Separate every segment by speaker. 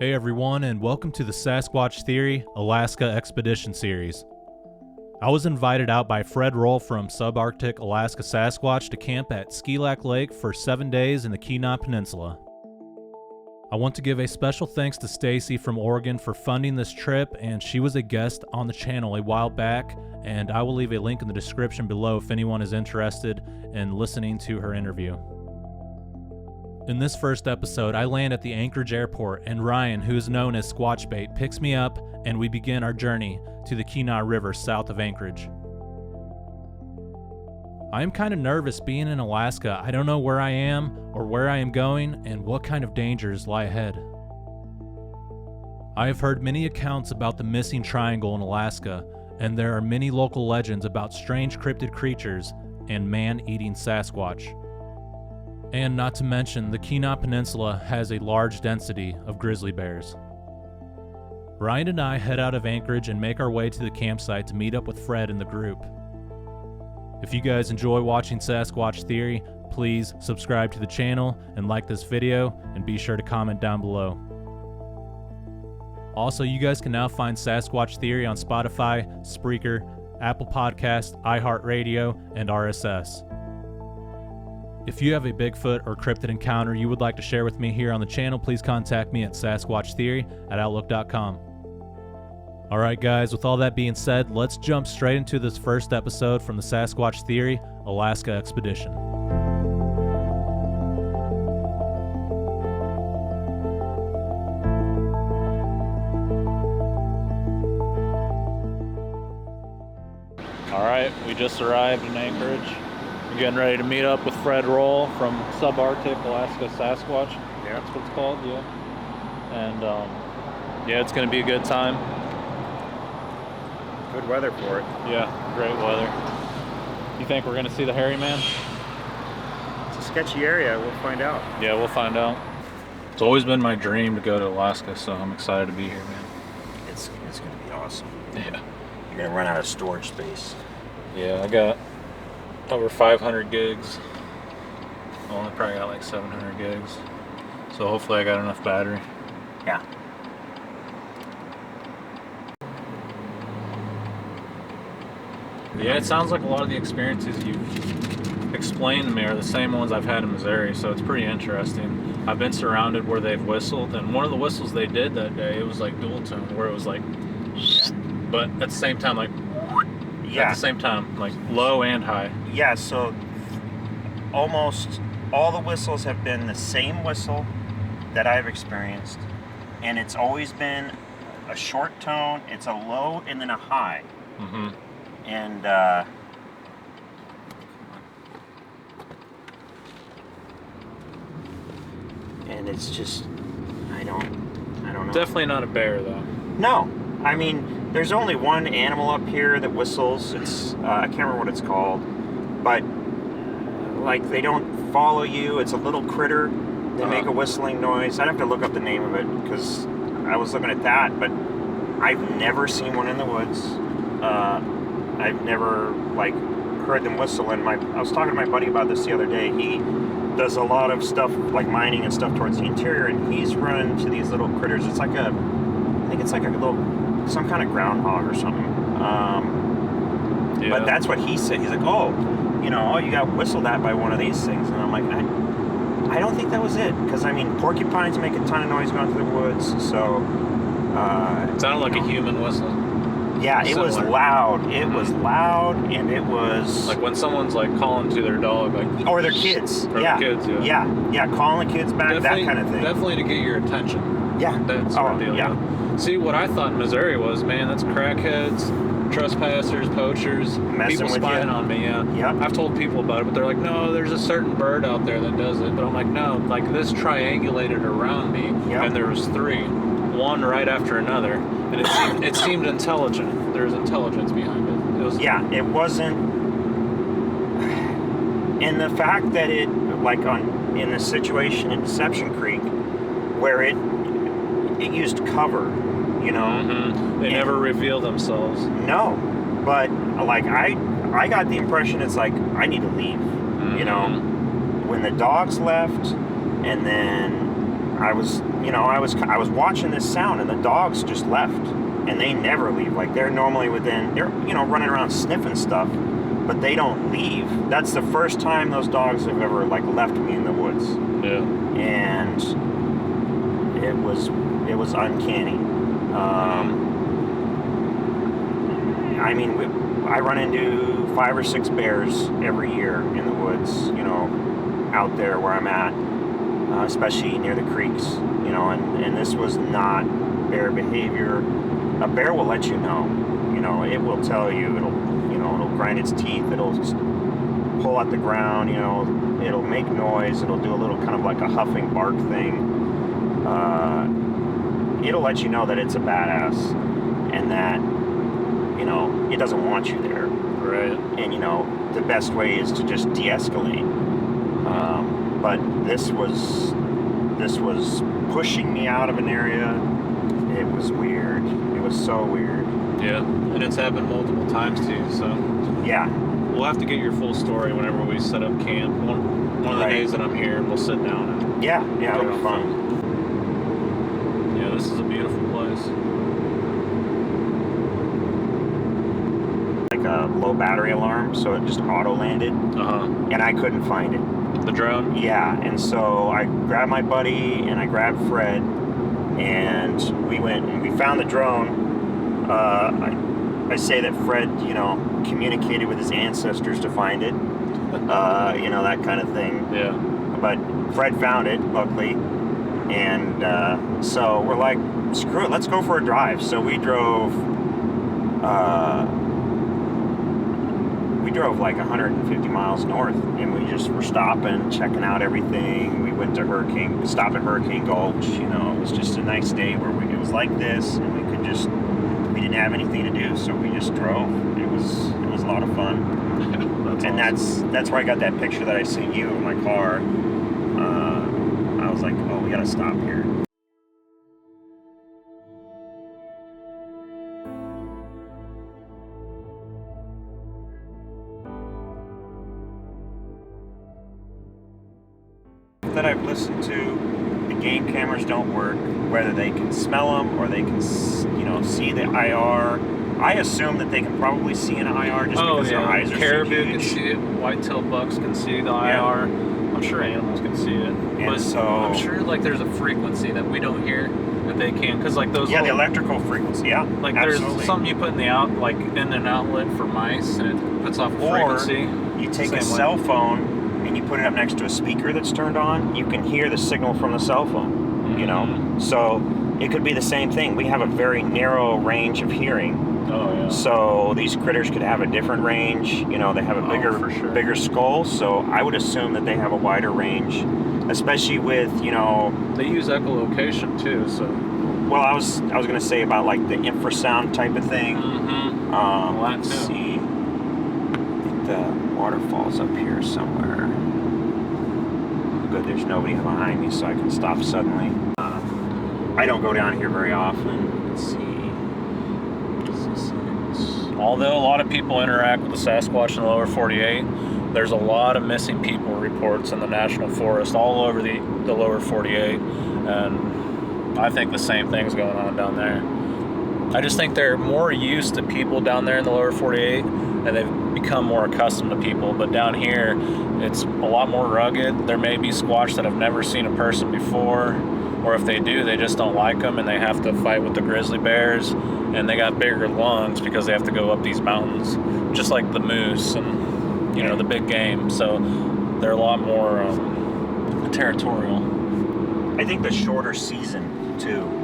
Speaker 1: Hey everyone, and welcome to the Sasquatch Theory Alaska Expedition Series. I was invited out by Fred Roll from Subarctic Alaska Sasquatch to camp at Skilac Lake for 7 days in the Kenai Peninsula. I want to give a special thanks to Stacy from Oregon for funding this trip, and she was a guest on the channel a while back, and I will leave a link in the description below if anyone is interested in listening to her interview. In this first episode, I land at the Anchorage Airport, and Ryan, who is known as Squatchbait, picks me up, and we begin our journey to the Kenai River south of Anchorage. I am kind of nervous being in Alaska. I don't know where I am or where I am going and what kind of dangers lie ahead. I have heard many accounts about the missing triangle in Alaska, and there are many local legends about strange cryptid creatures and man-eating Sasquatch. And not to mention, the Kenai Peninsula has a large density of grizzly bears. Ryan and I head out of Anchorage and make our way to the campsite to meet up with Fred and the group. If you guys enjoy watching Sasquatch Theory, please subscribe to the channel and like this video, and be sure to comment down below. Also, you guys can now find Sasquatch Theory on Spotify, Spreaker, Apple Podcasts, iHeartRadio, and RSS. If you have a Bigfoot or cryptid encounter you would like to share with me here on the channel, please contact me at sasquatchtheory@outlook.com. Alright guys, with all that being said, let's jump straight into this first episode from the Sasquatch Theory Alaska Expedition. Alright, we just arrived in Anchorage. We're getting ready to meet up with Fred Roll from Subarctic Alaska Sasquatch.
Speaker 2: Yeah.
Speaker 1: That's what it's called, yeah. And yeah, it's going to be a good time.
Speaker 2: Good weather for it.
Speaker 1: Yeah, great weather. You think we're going to see the hairy man?
Speaker 2: It's a sketchy area. We'll find out.
Speaker 1: Yeah, we'll find out. It's always been my dream to go to Alaska, so I'm excited to be here, man.
Speaker 2: It's going to be awesome.
Speaker 1: Yeah.
Speaker 2: You're going to run out of storage space.
Speaker 1: Yeah, I got over 500 gigs. Well, I probably got like 700 gigs. So hopefully I got enough battery.
Speaker 2: Yeah.
Speaker 1: Yeah, it sounds like a lot of the experiences you've explained to me are the same ones I've had in Missouri, so it's pretty interesting. I've been surrounded where they've whistled, and one of the whistles they did that day, it was like dual tone, where it was like, but at the same time, like,
Speaker 2: Yeah.
Speaker 1: at the same time, like low and high.
Speaker 2: Yeah, so almost all the whistles have been the same whistle that I've experienced, and it's always been a short tone, it's a low, and then a high.
Speaker 1: Mm-hmm.
Speaker 2: And it's just, I don't know.
Speaker 1: Definitely not a bear, though.
Speaker 2: No, I mean, there's only one animal up here that whistles. It's I can't remember what it's called, but like they don't follow you. It's a little critter. They make a whistling noise. I'd have to look up the name of it because I was looking at that, but I've never seen one in the woods. I've never like heard them whistle. And I was talking to my buddy about this the other day. He does a lot of stuff like mining and stuff towards the interior, and he's run into these little critters. It's like I think it's like a little, some kind of groundhog or something.
Speaker 1: Yeah.
Speaker 2: But that's what he said. He's like, oh, you got whistled at by one of these things. And I'm like, I don't think that was it. Because, I mean, porcupines make a ton of noise going through the woods. So,
Speaker 1: It sounded like a human whistle.
Speaker 2: Yeah, it was loud. It was loud, and it was...
Speaker 1: Like when someone's like calling to their dog, like...
Speaker 2: Or their kids.
Speaker 1: Or
Speaker 2: Yeah.
Speaker 1: their kids, yeah.
Speaker 2: Yeah, calling the kids back, that kind of thing.
Speaker 1: Definitely to get your attention.
Speaker 2: Yeah.
Speaker 1: That sort of deal.
Speaker 2: Yeah.
Speaker 1: See, what I thought in Missouri was, man, that's crackheads, trespassers, poachers,
Speaker 2: Messing
Speaker 1: people
Speaker 2: with
Speaker 1: spying
Speaker 2: you.
Speaker 1: on me, yeah.
Speaker 2: Yep.
Speaker 1: I've told people about it, but they're like, no, there's a certain bird out there that does it. But I'm like, no, like this triangulated around me,
Speaker 2: Yep.
Speaker 1: and there was 3, one right after another, and it seemed intelligent. There was intelligence behind it. It was,
Speaker 2: Yeah, it wasn't... And the fact that it, like in the situation in Deception Creek, where it used cover,
Speaker 1: Mm-hmm. They never reveal themselves.
Speaker 2: No, but like I got the impression it's like I need to leave.
Speaker 1: Mm-hmm.
Speaker 2: When the dogs left, and then I was watching this sound, and the dogs just left, and they never leave. Like, they're normally they're running around sniffing stuff, but they don't leave. That's the first time those dogs have ever like left me in the woods.
Speaker 1: Yeah.
Speaker 2: And it was uncanny. I run into 5 or 6 bears every year in the woods, out there where I'm at, especially near the creeks, and this was not bear behavior. A bear will let you know, it will tell you, it'll grind its teeth, it'll pull at the ground, it'll make noise, it'll do a little kind of like a huffing bark thing. It'll let you know that it's a badass and that, it doesn't want you there.
Speaker 1: Right.
Speaker 2: And, the best way is to just de-escalate. But this was pushing me out of an area. It was weird. It was so weird.
Speaker 1: Yeah, and it's happened multiple times too, so.
Speaker 2: Yeah.
Speaker 1: We'll have to get your full story whenever we set up camp. One of the days that I'm here, we'll sit down and...
Speaker 2: Yeah, it'll be fun.
Speaker 1: Yeah, this is a beautiful place.
Speaker 2: Like a low battery alarm, so it just auto-landed. And I couldn't find it.
Speaker 1: The drone?
Speaker 2: Yeah, and so I grabbed my buddy and I grabbed Fred, and we went and we found the drone. I say that Fred, communicated with his ancestors to find it, that kind of thing.
Speaker 1: Yeah.
Speaker 2: But Fred found it, luckily, and so we're like, screw it, let's go for a drive. So we drove like 150 miles north, and we just were stopping, checking out everything. We went to stopped at Hurricane Gulch. It was just a nice day where it was like this, and we didn't have anything to do, so we just drove. It was a lot of fun. And awesome. That's where I got that picture that I sent you of my car. I was like, oh, we gotta stop here. That I've listened to, the game cameras don't work, whether they can smell them or they can, see the IR. I assume that they can probably see an IR just because their eyes are
Speaker 1: Caribou
Speaker 2: so huge.
Speaker 1: can see it. White-tailed bucks can see the IR. I'm sure animals can see it.
Speaker 2: And
Speaker 1: but
Speaker 2: so
Speaker 1: I'm sure there's a frequency that we don't hear that they can, because those.
Speaker 2: Yeah, the electrical frequency. Yeah,
Speaker 1: there's something you put in the in an outlet for mice, and it puts off a frequency.
Speaker 2: Or you take a cell phone and you put it up next to a speaker that's turned on, you can hear the signal from the cell phone, So it could be the same thing. We have a very narrow range of hearing.
Speaker 1: Oh, yeah.
Speaker 2: So these critters could have a different range. They have a bigger skull, so I would assume that they have a wider range, especially with,
Speaker 1: They use echolocation too, so...
Speaker 2: Well, I was going to say about like the infrasound type of thing. Let's see. I think the waterfall's up here somewhere. Good, there's nobody behind me, so I can stop suddenly. I don't go down here very often. Let's see.
Speaker 1: Although a lot of people interact with the Sasquatch in the lower 48, there's a lot of missing people reports in the national forest all over the lower 48, and I think the same thing's going on down there. I just think they're more used to people down there in the lower 48, and they've become more accustomed to people. But down here, it's a lot more rugged. There may be squatch that have never seen a person before, or if they do, they just don't like them, and they have to fight with the grizzly bears, and they got bigger lungs because they have to go up these mountains, just like the moose and the big game. So they're a lot more territorial.
Speaker 2: I think the shorter season too.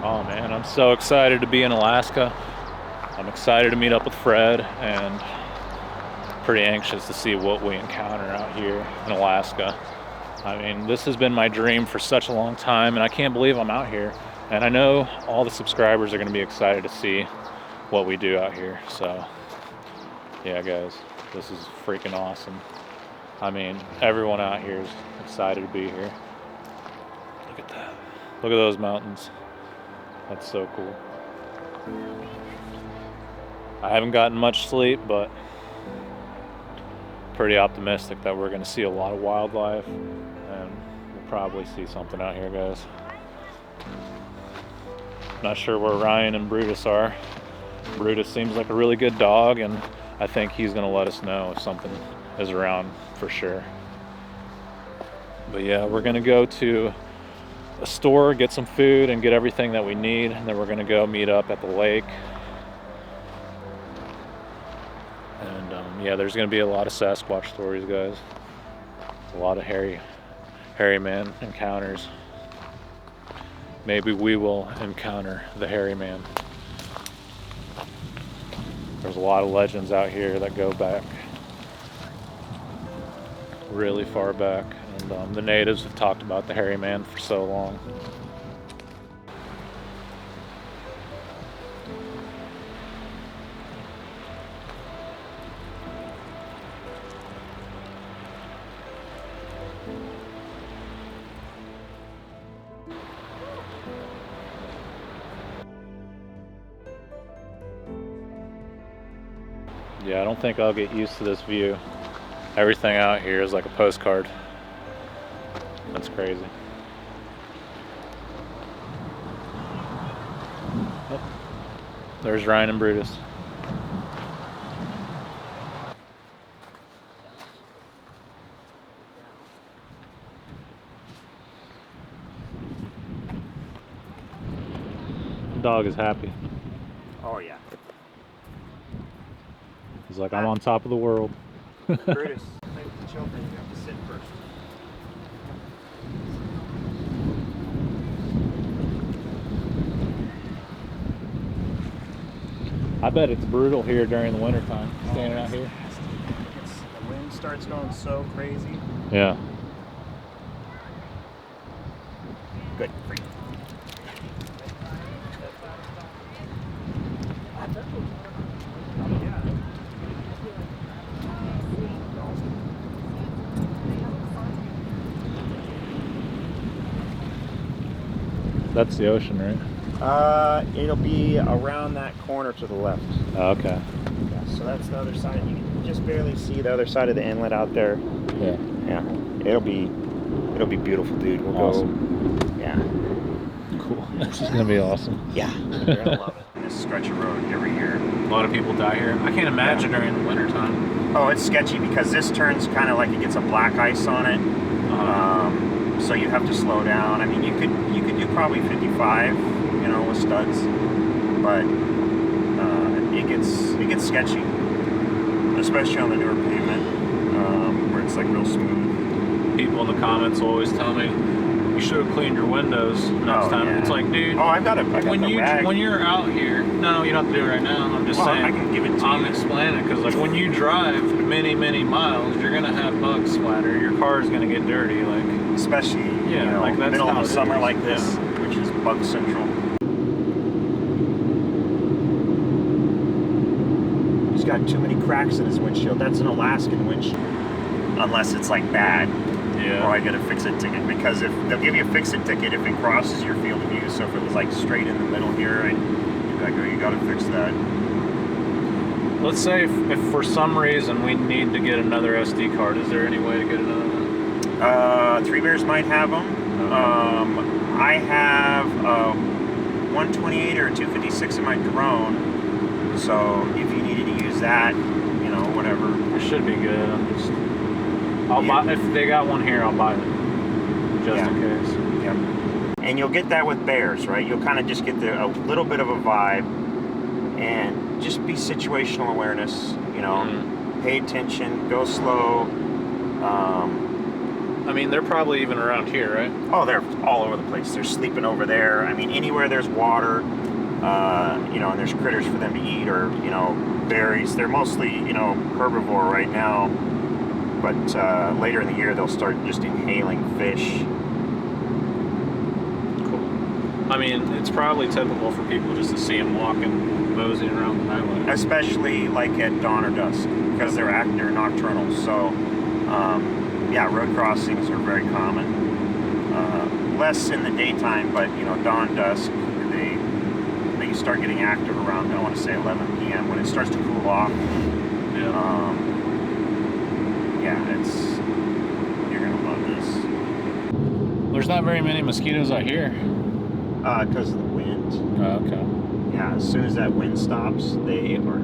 Speaker 1: Oh man, I'm so excited to be in Alaska. I'm excited to meet up with Fred, and pretty anxious to see what we encounter out here in Alaska. I mean, this has been my dream for such a long time, and I can't believe I'm out here. And I know all the subscribers are going to be excited to see what we do out here. So, yeah, guys, this is freaking awesome. I mean, everyone out here is excited to be here. Look at that. Look at those mountains. That's so cool. I haven't gotten much sleep, but pretty optimistic that we're going to see a lot of wildlife, and we'll probably see something out here, guys. Not sure where Ryan and Brutus are. Brutus seems like a really good dog, and I think he's going to let us know if something is around for sure. But yeah, we're going to go to a store, get some food, and get everything that we need, and then we're going to go meet up at the lake. And yeah, there's going to be a lot of Sasquatch stories, guys. A lot of hairy man encounters. Maybe we will encounter the hairy man. There's a lot of legends out here that go back really far back, and the natives have talked about the hairy man for so long. Yeah, I don't think I'll get used to this view. Everything out here is like a postcard. That's crazy. Oh, there's Ryan and Brutus. The dog is happy.
Speaker 2: Oh yeah.
Speaker 1: He's like, I'm on top of the world.
Speaker 2: Brutus, play with the children. You have to sit first.
Speaker 1: I bet it's brutal here during the wintertime, standing out here.
Speaker 2: The wind starts going so crazy.
Speaker 1: Yeah.
Speaker 2: Good. Free.
Speaker 1: That's the ocean, right?
Speaker 2: It'll be around that corner to the left.
Speaker 1: Oh, okay.
Speaker 2: Yeah, so that's the other side. You can just barely see the other side of the inlet out there.
Speaker 1: Yeah.
Speaker 2: Yeah. It'll be beautiful, dude. We'll
Speaker 1: Awesome.
Speaker 2: go. Yeah.
Speaker 1: Cool. This is gonna be awesome.
Speaker 2: Yeah. You're gonna love it. This stretch of road every year.
Speaker 1: A lot of people die here. I can't imagine during the wintertime.
Speaker 2: Oh, it's sketchy because this turns kind of like it gets a black ice on it. So you have to slow down. I mean, you could do probably 55, you know, with studs, but it gets sketchy, especially on the newer pavement where it's like real smooth.
Speaker 1: People in the comments always tell me you should have cleaned your windows next time.
Speaker 2: Yeah.
Speaker 1: It's like, dude.
Speaker 2: Oh, I got the rag.
Speaker 1: When you're out here, no, you don't have to do it right now. I'm just saying.
Speaker 2: I can give it to you.
Speaker 1: I'm explaining because like when you drive many miles, you're gonna have bugs splatter. Your car's gonna get dirty, like.
Speaker 2: Especially
Speaker 1: Yeah,
Speaker 2: you know,
Speaker 1: like that's
Speaker 2: middle
Speaker 1: how
Speaker 2: of the
Speaker 1: it
Speaker 2: summer
Speaker 1: is.
Speaker 2: like this,
Speaker 1: Yeah.
Speaker 2: which is bug central. He's got too many cracks in his windshield. That's an Alaskan windshield, unless it's like bad.
Speaker 1: Yeah.
Speaker 2: Or I get a fix-it ticket, because if they'll give you a fix-it ticket if it crosses your field of view. So if it was like straight in the middle here, I'd be like, oh, you got to fix that.
Speaker 1: Let's say if for some reason we need to get another SD card, is there any way to get another one?
Speaker 2: Three Bears might have them. I have a 128 or a 256 in my drone, so if you needed to use that, you know, whatever.
Speaker 1: It should be good. I'll buy, if they got one here, I'll buy it, just in case.
Speaker 2: Yep. And you'll get that with bears, right? You'll kind of just get a little bit of a vibe, and just be situational awareness, you know, pay attention, go slow,
Speaker 1: I mean, they're probably even around here, right?
Speaker 2: Oh, they're all over the place. They're sleeping over there. I mean, anywhere there's water, you know, and there's critters for them to eat, or, you know, berries. They're mostly, you know, herbivore right now, but later in the year they'll start just inhaling fish.
Speaker 1: Cool. I mean, it's probably typical for people just to see them walking, moseying around the highway.
Speaker 2: Especially like at dawn or dusk, because they're nocturnal. So, yeah, road crossings are very common. Less in the daytime, but, you know, dawn, dusk, they start getting active around, I want to say 11 p.m. when it starts to cool off.
Speaker 1: Yeah.
Speaker 2: Yeah, you're gonna love this.
Speaker 1: There's not very many mosquitoes out here.
Speaker 2: Because of the wind.
Speaker 1: Oh, okay.
Speaker 2: Yeah, as soon as that wind stops, they will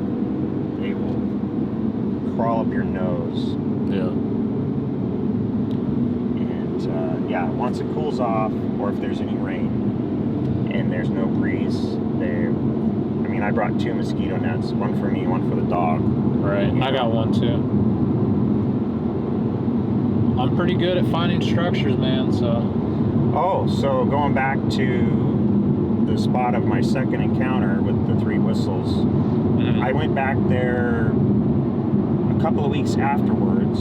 Speaker 2: crawl up your nose.
Speaker 1: Yeah.
Speaker 2: And yeah, once it cools off, or if there's any rain and there's no breeze, I mean, I brought 2 mosquito nets, one for me, one for the dog.
Speaker 1: Right. I got one too. I'm pretty good at finding structures, man, so.
Speaker 2: Oh, so going back to the spot of my second encounter with the 3 whistles, I went back there a couple of weeks afterwards,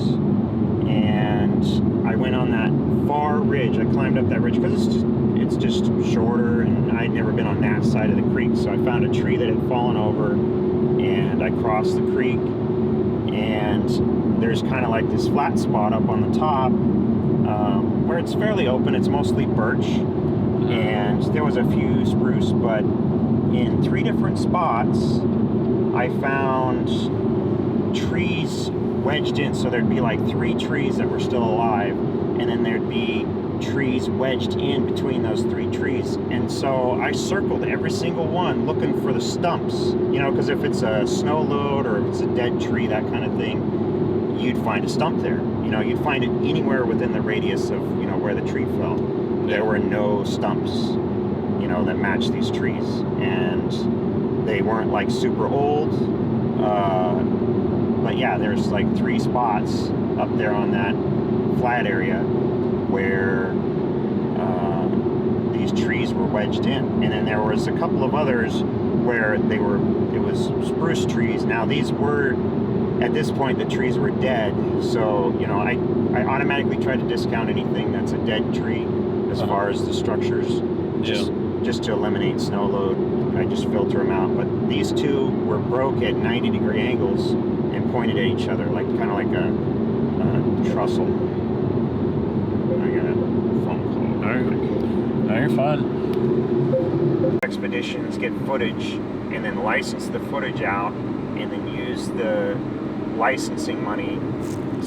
Speaker 2: and I went on that far ridge. I climbed up that ridge because it's just shorter, and I'd never been on that side of the creek, so I found a tree that had fallen over, and I crossed the creek, and there's kind of like this flat spot up on the top where it's fairly open. It's mostly birch, and there was a few spruce, but in 3 different spots I found trees wedged in, so there'd be like 3 trees that were still alive, and then there'd be trees wedged in between those 3 trees. And so I circled every single one looking for the stumps, you know, because if it's a snow load or if it's a dead tree, that kind of thing, you'd find a stump there. You know, you'd find it anywhere within the radius of, you know, where the tree fell. There were no stumps, you know, that matched these trees, and they weren't like super old, but yeah, there's like 3 spots up there on that flat area where these trees were wedged in, and then there was a couple of others where it was spruce trees. Now these were, at this point, the trees were dead, so, you know, I automatically try to discount anything that's a dead tree as far as the structures, just to eliminate snow load. I just filter them out. But these 2 were broke at 90-degree angles and pointed at each other, like kind of like a trussel. I got a phone call.
Speaker 1: All right. No, you're fine.
Speaker 2: Expeditions get footage and then license the footage out, and then use the licensing money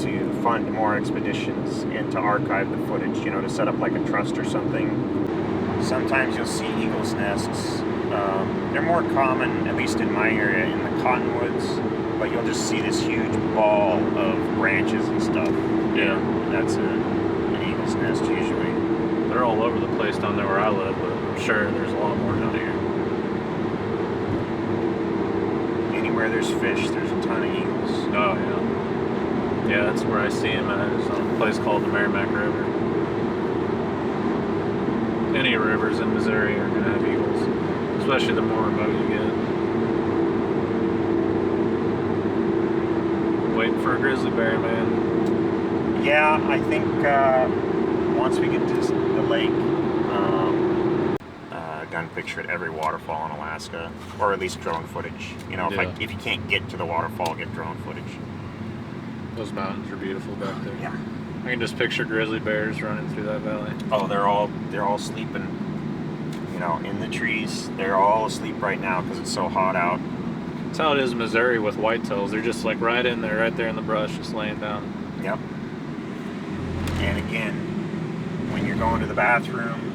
Speaker 2: to fund more expeditions and to archive the footage, you know, to set up like a trust or something. Sometimes you'll see eagles' nests. They're more common, at least in my area, in the cottonwoods, but you'll just see this huge ball of branches and stuff.
Speaker 1: Yeah.
Speaker 2: That's an eagle's nest usually.
Speaker 1: They're all over the place down there where I live, but I'm sure there's a lot more down here.
Speaker 2: Anywhere there's fish, there's a ton of eagles.
Speaker 1: Oh, yeah. Yeah, that's where I see them at. It's on a place called the Merrimack River. Any rivers in Missouri are going to have eagles, especially the more remote you get. Waiting for a grizzly bear, man.
Speaker 2: Yeah, I think once we get to the lake, gun picture at every waterfall in Alaska, or at least drone footage. You know, if you can't get to the waterfall, get drone footage.
Speaker 1: Those mountains are beautiful back there.
Speaker 2: Yeah.
Speaker 1: I can just picture grizzly bears running through that valley.
Speaker 2: Oh, they're all sleeping, you know, in the trees. They're all asleep right now because it's so hot out.
Speaker 1: That's how it is in Missouri with whitetails. They're just like right in there, right there in the brush, just laying down.
Speaker 2: Yep. And again, when you're going to the bathroom,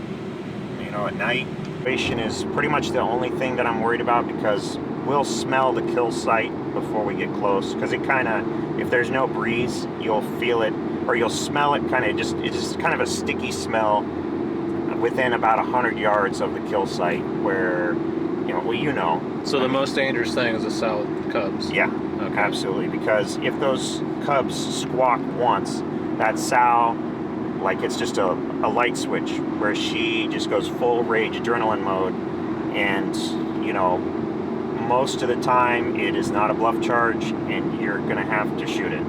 Speaker 2: you know, at night, vibration is pretty much the only thing that I'm worried about, because we'll smell the kill site before we get close, because it kind of, if there's no breeze, you'll feel it, or you'll smell it kind of, it's just kind of a sticky smell within about 100 yards of the kill site, where, you know, well, you know.
Speaker 1: So the most dangerous thing is the sow cubs?
Speaker 2: Yeah, okay. Absolutely, because if those cubs squawk once, that sow like it's just a light switch, where she just goes full rage adrenaline mode, and you know, most of the time it is not a bluff charge, and you're gonna have to shoot it.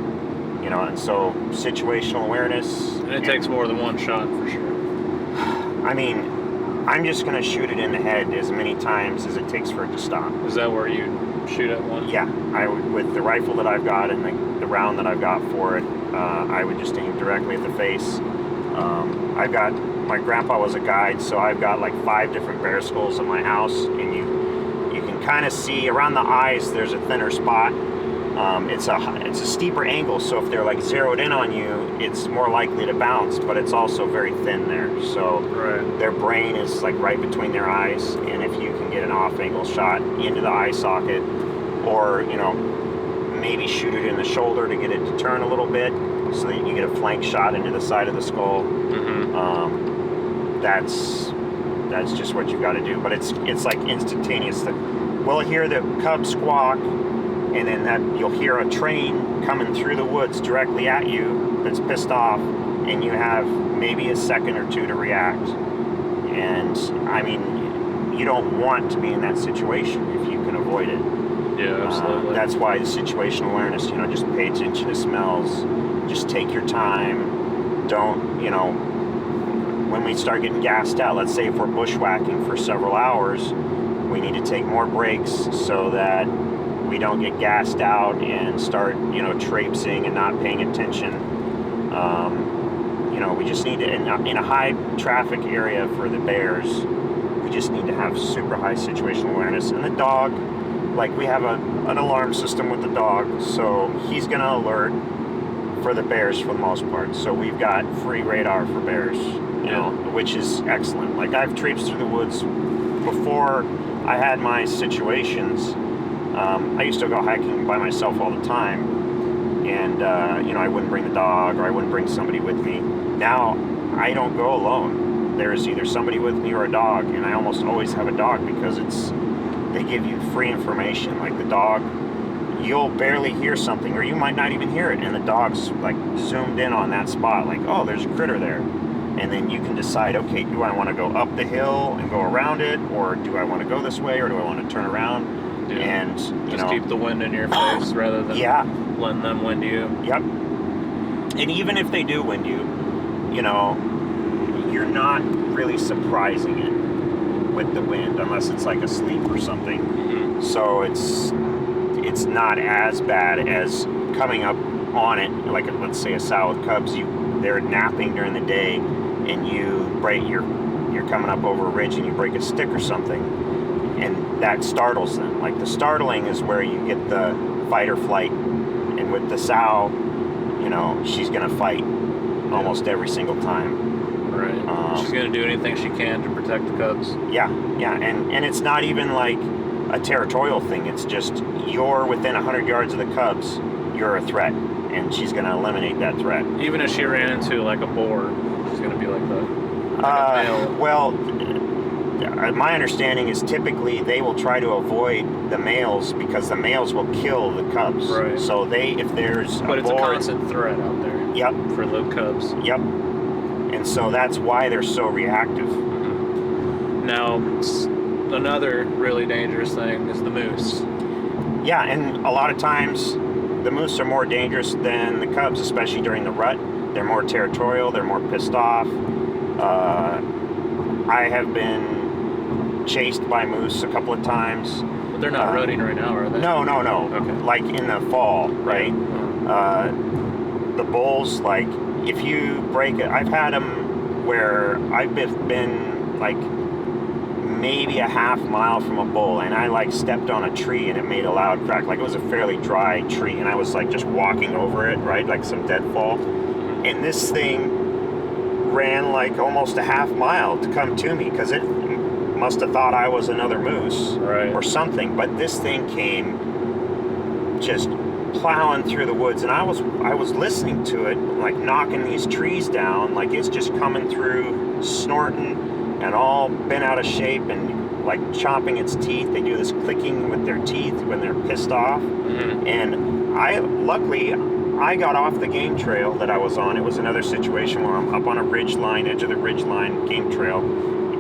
Speaker 2: You know, and so situational awareness.
Speaker 3: And it takes more than one shot for sure.
Speaker 2: I mean, I'm just gonna shoot it in the head as many times as it takes for it to stop.
Speaker 3: Is that where you shoot at one?
Speaker 2: Yeah, I would, with the rifle that I've got and the round that I've got for it, I would just aim directly at the face. I've got, my grandpa was a guide, so I've got like 5 different bear skulls in my house, and you can kind of see around the eyes there's a thinner spot. It's a steeper angle, so if they're like zeroed in on you, it's more likely to bounce, but it's also very thin there. So their brain is like right between their eyes, and if you can get an off-angle shot into the eye socket, or you know, maybe shoot it in the shoulder to get it to turn a little bit, so that you get a flank shot into the side of the skull. That's just what you got to do. But it's like instantaneous. We'll hear the cub squawk, and then that you'll hear a train coming through the woods directly at you that's pissed off, and you have maybe a second or two to react. And I mean, you don't want to be in that situation if you can avoid it.
Speaker 3: Yeah, absolutely.
Speaker 2: That's why the situational awareness, you know, just pay attention to smells, just take your time. Don't, you know, when we start getting gassed out, let's say if we're bushwhacking for several hours, we need to take more breaks so that we don't get gassed out and start, you know, traipsing and not paying attention. You know, we just need to, in a high traffic area for the bears, we just need to have super high situational awareness. And the dog, like we have an alarm system with the dog, so he's gonna alert for the bears for the most part. So we've got free radar for bears, you know, which is excellent. Like I've traipsed through the woods before I had my situations. I used to go hiking by myself all the time, and you know, I wouldn't bring the dog, or I wouldn't bring somebody with me. Now I don't go alone. There's either somebody with me or a dog, and I almost always have a dog, because they give you free information. Like the dog, you'll barely hear something, or you might not even hear it, and the dog's like zoomed in on that spot, like, oh, there's a critter there. And then you can decide, okay, do I want to go up the hill and go around it, or do I want to go this way, or do I want to turn around?
Speaker 3: Yeah.
Speaker 2: And you
Speaker 3: just
Speaker 2: know,
Speaker 3: keep the wind in your face rather than letting them wind you.
Speaker 2: Yep. And even if they do wind you, you know, you're not really surprising it with the wind, unless it's like asleep or something. So it's not as bad as coming up on it, like let's say a sow with cubs. They're napping during the day, and you're coming up over a ridge and you break a stick or something, and that startles them. Like the startling is where you get the fight or flight, and with the sow, you know, she's gonna fight almost every single time.
Speaker 3: Right. She's gonna do anything she can to protect the cubs.
Speaker 2: Yeah, and it's not even like a territorial thing. It's just you're within 100 yards of the cubs, you're a threat, and she's gonna eliminate that threat.
Speaker 3: Even if she ran into like a boar, she's gonna be like that.
Speaker 2: Well, my understanding is typically they will try to avoid the males, because the males will kill the cubs.
Speaker 3: Right.
Speaker 2: So if there's
Speaker 3: but it's
Speaker 2: boar,
Speaker 3: a constant threat out there.
Speaker 2: Yep.
Speaker 3: For the cubs.
Speaker 2: Yep. And so that's why they're so reactive.
Speaker 3: Now, another really dangerous thing is the moose.
Speaker 2: Yeah, and a lot of times the moose are more dangerous than the cubs, especially during the rut. They're more territorial, they're more pissed off. I have been chased by moose a couple of times.
Speaker 3: But they're not rutting right now, are they?
Speaker 2: No.
Speaker 3: Okay.
Speaker 2: Like in the fall, right? The bulls, like if you break it, I've had them where I've been like maybe a half mile from a bull, and I like stepped on a tree and it made a loud crack. Like it was a fairly dry tree, and I was like just walking over it, right? Like some deadfall. And this thing ran like almost a half mile to come to me, because it must have thought I was another moose or something. But this thing came just plowing through the woods, and I was listening to it, like knocking these trees down, like it's just coming through, snorting, and all bent out of shape, and like chomping its teeth. They do this clicking with their teeth when they're pissed off. And luckily I got off the game trail that I was on. It was another situation where I'm up on a ridge line, edge of the ridge line game trail,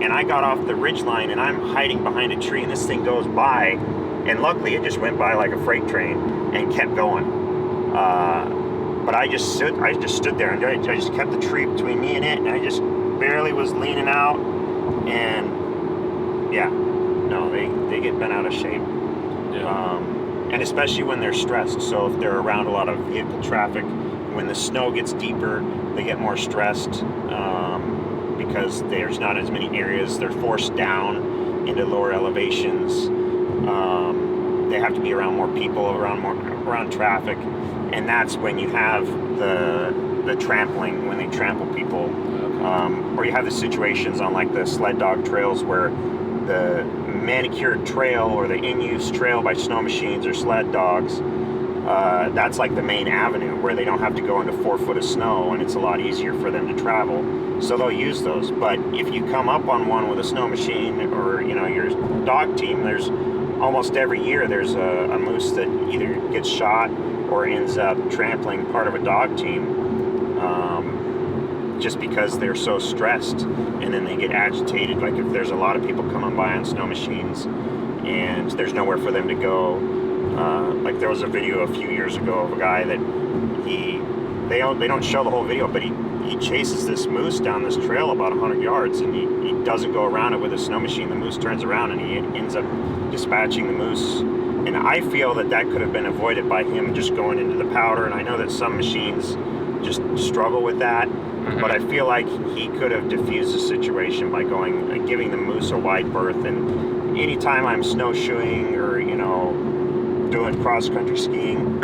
Speaker 2: and I got off the ridge line and I'm hiding behind a tree, and this thing goes by, and luckily it just went by like a freight train and kept going. But I just stood there, and I just kept the tree between me and it, and I just barely was leaning out, and yeah, no, they get bent out of shape.
Speaker 3: Yeah.
Speaker 2: And especially when they're stressed. So if they're around a lot of vehicle traffic, when the snow gets deeper, they get more stressed because there's not as many areas. They're forced down into lower elevations. They have to be around more people, around traffic, and that's when you have the trampling, when they trample people, or you have the situations on like the sled dog trails where the manicured trail or the in-use trail by snow machines or sled dogs, that's like the main avenue where they don't have to go into 4 foot of snow, and it's a lot easier for them to travel, so they'll use those. But if you come up on one with a snow machine or your dog team, there's almost every year there's a moose that either gets shot or ends up trampling part of a dog team, just because they're so stressed, and then they get agitated. Like if there's a lot of people coming by on snow machines and there's nowhere for them to go, like there was a video a few years ago of a guy that they don't show the whole video, but he chases this moose down this trail about 100 yards, and he doesn't go around it with a snow machine. The moose turns around and he ends up dispatching the moose, and I feel that could have been avoided by him just going into the powder. And I know that some machines just struggle with that, but I feel like he could have diffused the situation by giving the moose a wide berth. And anytime I'm snowshoeing or doing cross-country skiing,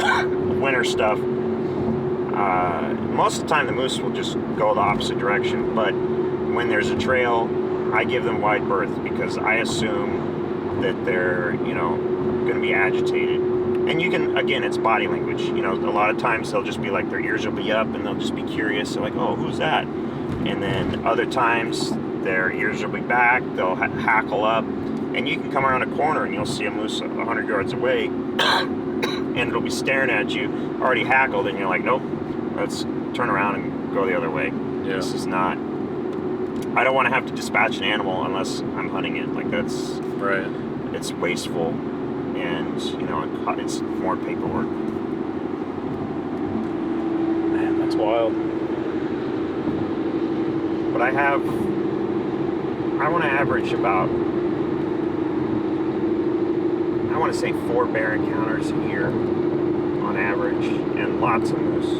Speaker 2: winter stuff, most of the time the moose will just go the opposite direction. But when there's a trail, I give them wide berth because I assume that they're going to be agitated. And you can, again, it's body language. A lot of times they'll just be like, their ears will be up and they'll just be curious. They're like, oh, who's that? And then other times their ears will be back, they'll hackle up, and you can come around a corner and you'll see a moose 100 yards away and it'll be staring at you, already hackled, and you're like, nope, let's turn around and go the other way.
Speaker 3: Yeah.
Speaker 2: This is not, I don't want to have to dispatch an animal unless I'm hunting it. Like that's,
Speaker 3: Right.
Speaker 2: It's wasteful, and it's more paperwork.
Speaker 3: Man, that's wild.
Speaker 2: But I want to average about, I want to say 4 bear encounters a year on average, and lots of moose.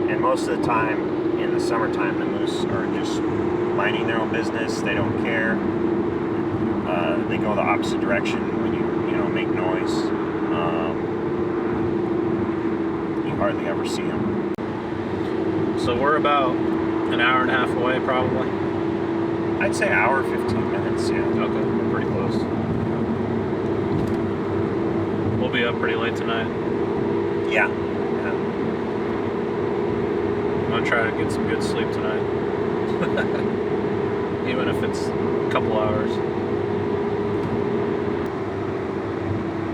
Speaker 2: And most of the time in the summertime, the moose are just minding their own business. They don't care. They go the opposite direction when you make noise. You hardly ever see them.
Speaker 3: So we're about an hour and a half away, probably.
Speaker 2: I'd say hour, 15 minutes. Yeah.
Speaker 3: Okay, we're pretty close. We'll be up pretty late tonight.
Speaker 2: Yeah.
Speaker 3: I'm gonna try to get some good sleep tonight. Even if it's a couple hours.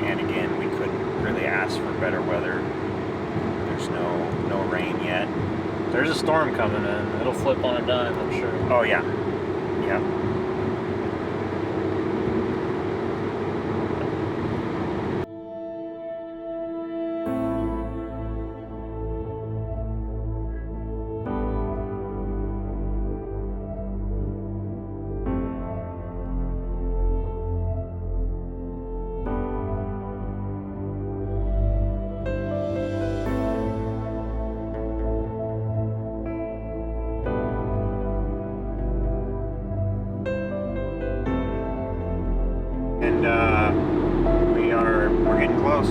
Speaker 2: And again, we couldn't really ask for better weather. There's no rain yet.
Speaker 3: There's a storm coming in. It'll flip on a dime, I'm sure.
Speaker 2: Oh yeah. Yeah. We're getting close.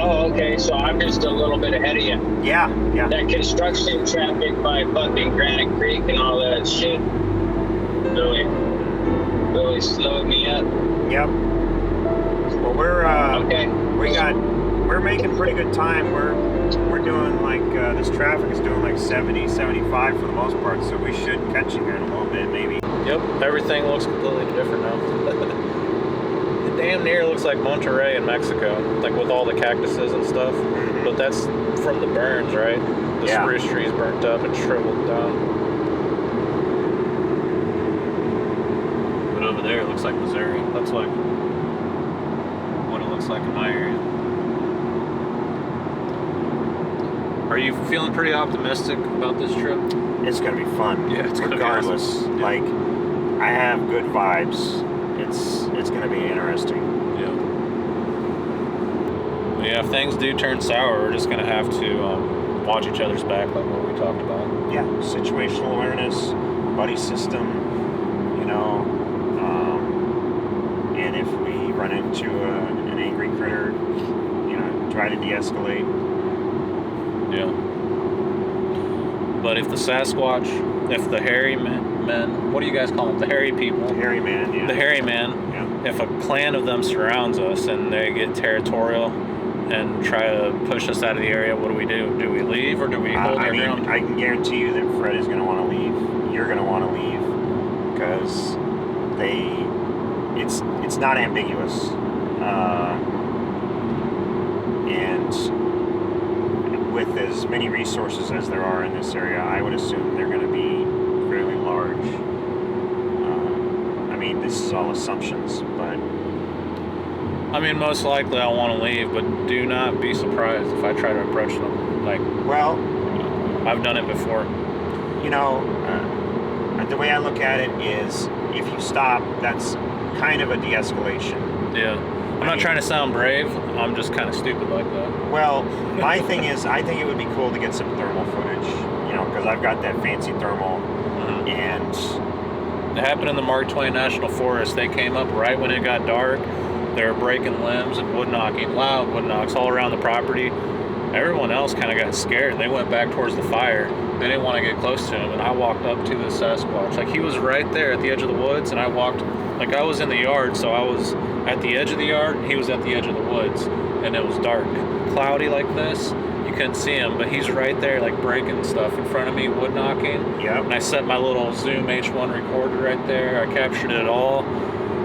Speaker 4: Oh, okay. So I'm just a little bit ahead of you.
Speaker 2: Yeah.
Speaker 4: That construction traffic by fucking Granite Creek and all that shit really slowed me up.
Speaker 2: Yep. Well, we're
Speaker 4: Okay.
Speaker 2: we're making pretty good time. We're doing like this traffic is doing like 70, 75 for the most part. So we should catch you here in a little bit, maybe.
Speaker 3: Yep, everything looks completely different now. It damn near looks like Monterrey in Mexico, like with all the cactuses and stuff. But that's from the burns, right? The spruce trees burnt up and shriveled down. But over there, it looks like Missouri. That's like what it looks like in my area. Are you feeling pretty optimistic about this trip?
Speaker 2: It's gonna be fun.
Speaker 3: Yeah, it's gonna be
Speaker 2: regardless.
Speaker 3: awesome.
Speaker 2: Like, I have good vibes. It's gonna be interesting.
Speaker 3: Yeah, if things do turn sour, we're just gonna have to watch each other's back, like what we talked about.
Speaker 2: Yeah, situational awareness, buddy system, you know, and if we run into an angry critter, you know, try to de-escalate.
Speaker 3: Yeah. But if the Sasquatch, if the hairy men, what do you guys call them? The hairy people.
Speaker 2: The hairy man, yeah.
Speaker 3: The hairy man.
Speaker 2: Yeah.
Speaker 3: If a clan of them surrounds us and they get territorial and try to push us out of the area, what do we do? Do we leave or do we hold our ground?
Speaker 2: I can guarantee you that Fred is going to want to leave. You're going to want to leave because it's not ambiguous, and with as many resources as there are in this area, I would assume they're going to be fairly large. I mean, this is all assumptions, but
Speaker 3: I mean, most likely I'll want to leave, but do not be surprised if I try to approach them. Like,
Speaker 2: well,
Speaker 3: I've done it before.
Speaker 2: you know, the way I look at it is, if you stop, that's kind of a de-escalation.
Speaker 3: Yeah. I'm not trying to sound brave. I'm just kind of stupid like that.
Speaker 2: Well, my thing is, I think it would be cool to get some thermal footage, you know, because I've got that fancy thermal, and
Speaker 3: it happened in the Mark Twain National Forest. They came up right when it got dark. They were breaking limbs and wood knocking, loud wood knocks all around the property. Everyone else kind of got scared. They went back towards the fire. They didn't want to get close to him, and I walked up to the Sasquatch. Like, he was right there at the edge of the woods, and I walked, like, I was in the yard, so I was at the edge of the yard, and he was at the edge of the woods, and it was dark. Cloudy like this, you couldn't see him, but he's right there, like, breaking stuff in front of me, wood knocking.
Speaker 2: Yep.
Speaker 3: And I set my little Zoom H1 recorder right there. I captured it all.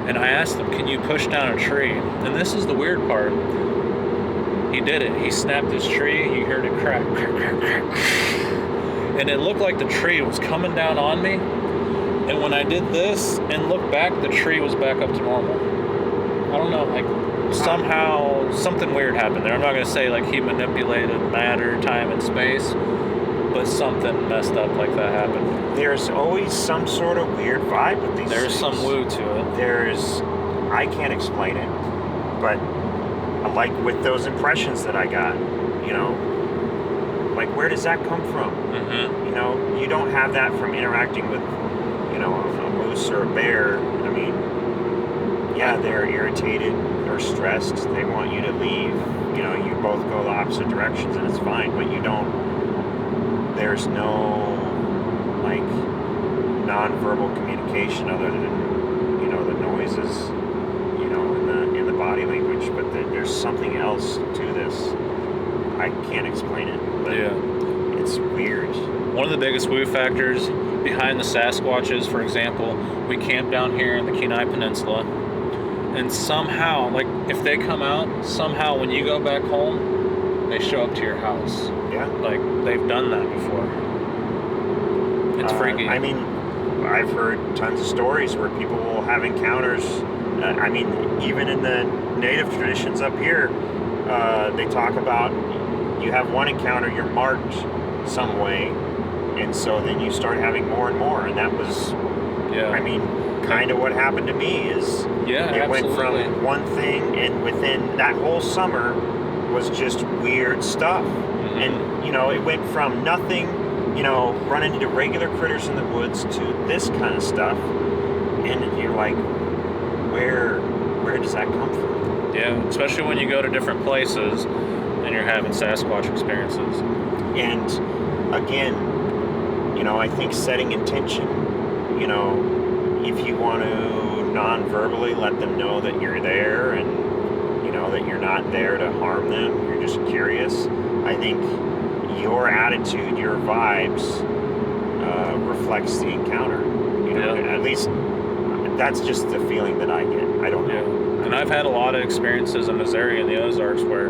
Speaker 3: And I asked him, can you push down a tree? And this is the weird part. He did it. He snapped his tree. You heard it crack, crack, crack, crack. And it looked like the tree was coming down on me. And when I did this and looked back, the tree was back up to normal. I don't know, like, somehow something weird happened there. I'm not going to say, like, he manipulated matter, time, and space, but something messed up like that happened.
Speaker 2: There's always some sort of weird vibe with these
Speaker 3: There's
Speaker 2: things.
Speaker 3: some woo to it.
Speaker 2: I can't explain it, but like with those impressions that I got, you know, like, where does that come from? You know, you don't have that from interacting with, you know, a moose or a bear. I mean, yeah, they're irritated or stressed. They want you to leave. You know, you both go the opposite directions, and it's fine, but you don't, there's no, like, non-verbal communication other than, you know, the noises, you know, in the body language, but there's something else to this. I can't explain it, but it's weird.
Speaker 3: One of the biggest woo factors behind the Sasquatches, for example, we camp down here in the Kenai Peninsula, and somehow, like, if they come out, somehow when you go back home, they show up to your house.
Speaker 2: Yeah.
Speaker 3: Like, they've done that before. It's freaky.
Speaker 2: I mean, I've heard tons of stories where people will have encounters. I mean, even in the native traditions up here, they talk about, you have one encounter, you're marked some way, and so then you start having more and more, and that was, I mean, kind of what happened to me is, it went from one thing, and within that whole summer was just weird stuff. And, you know, it went from nothing, you know, running into regular critters in the woods to this kind of stuff, and you're like, where does that come from?
Speaker 3: Yeah, especially when you go to different places and you're having Sasquatch experiences.
Speaker 2: And again, you know, I think setting intention, you know, if you want to non-verbally let them know that you're there, and, you know, that you're not there to harm them, you're just curious, I think your attitude, your vibes reflects the encounter. You know, at least that's just the feeling that I get. I don't know.
Speaker 3: And I've had a lot of experiences in Missouri and the Ozarks where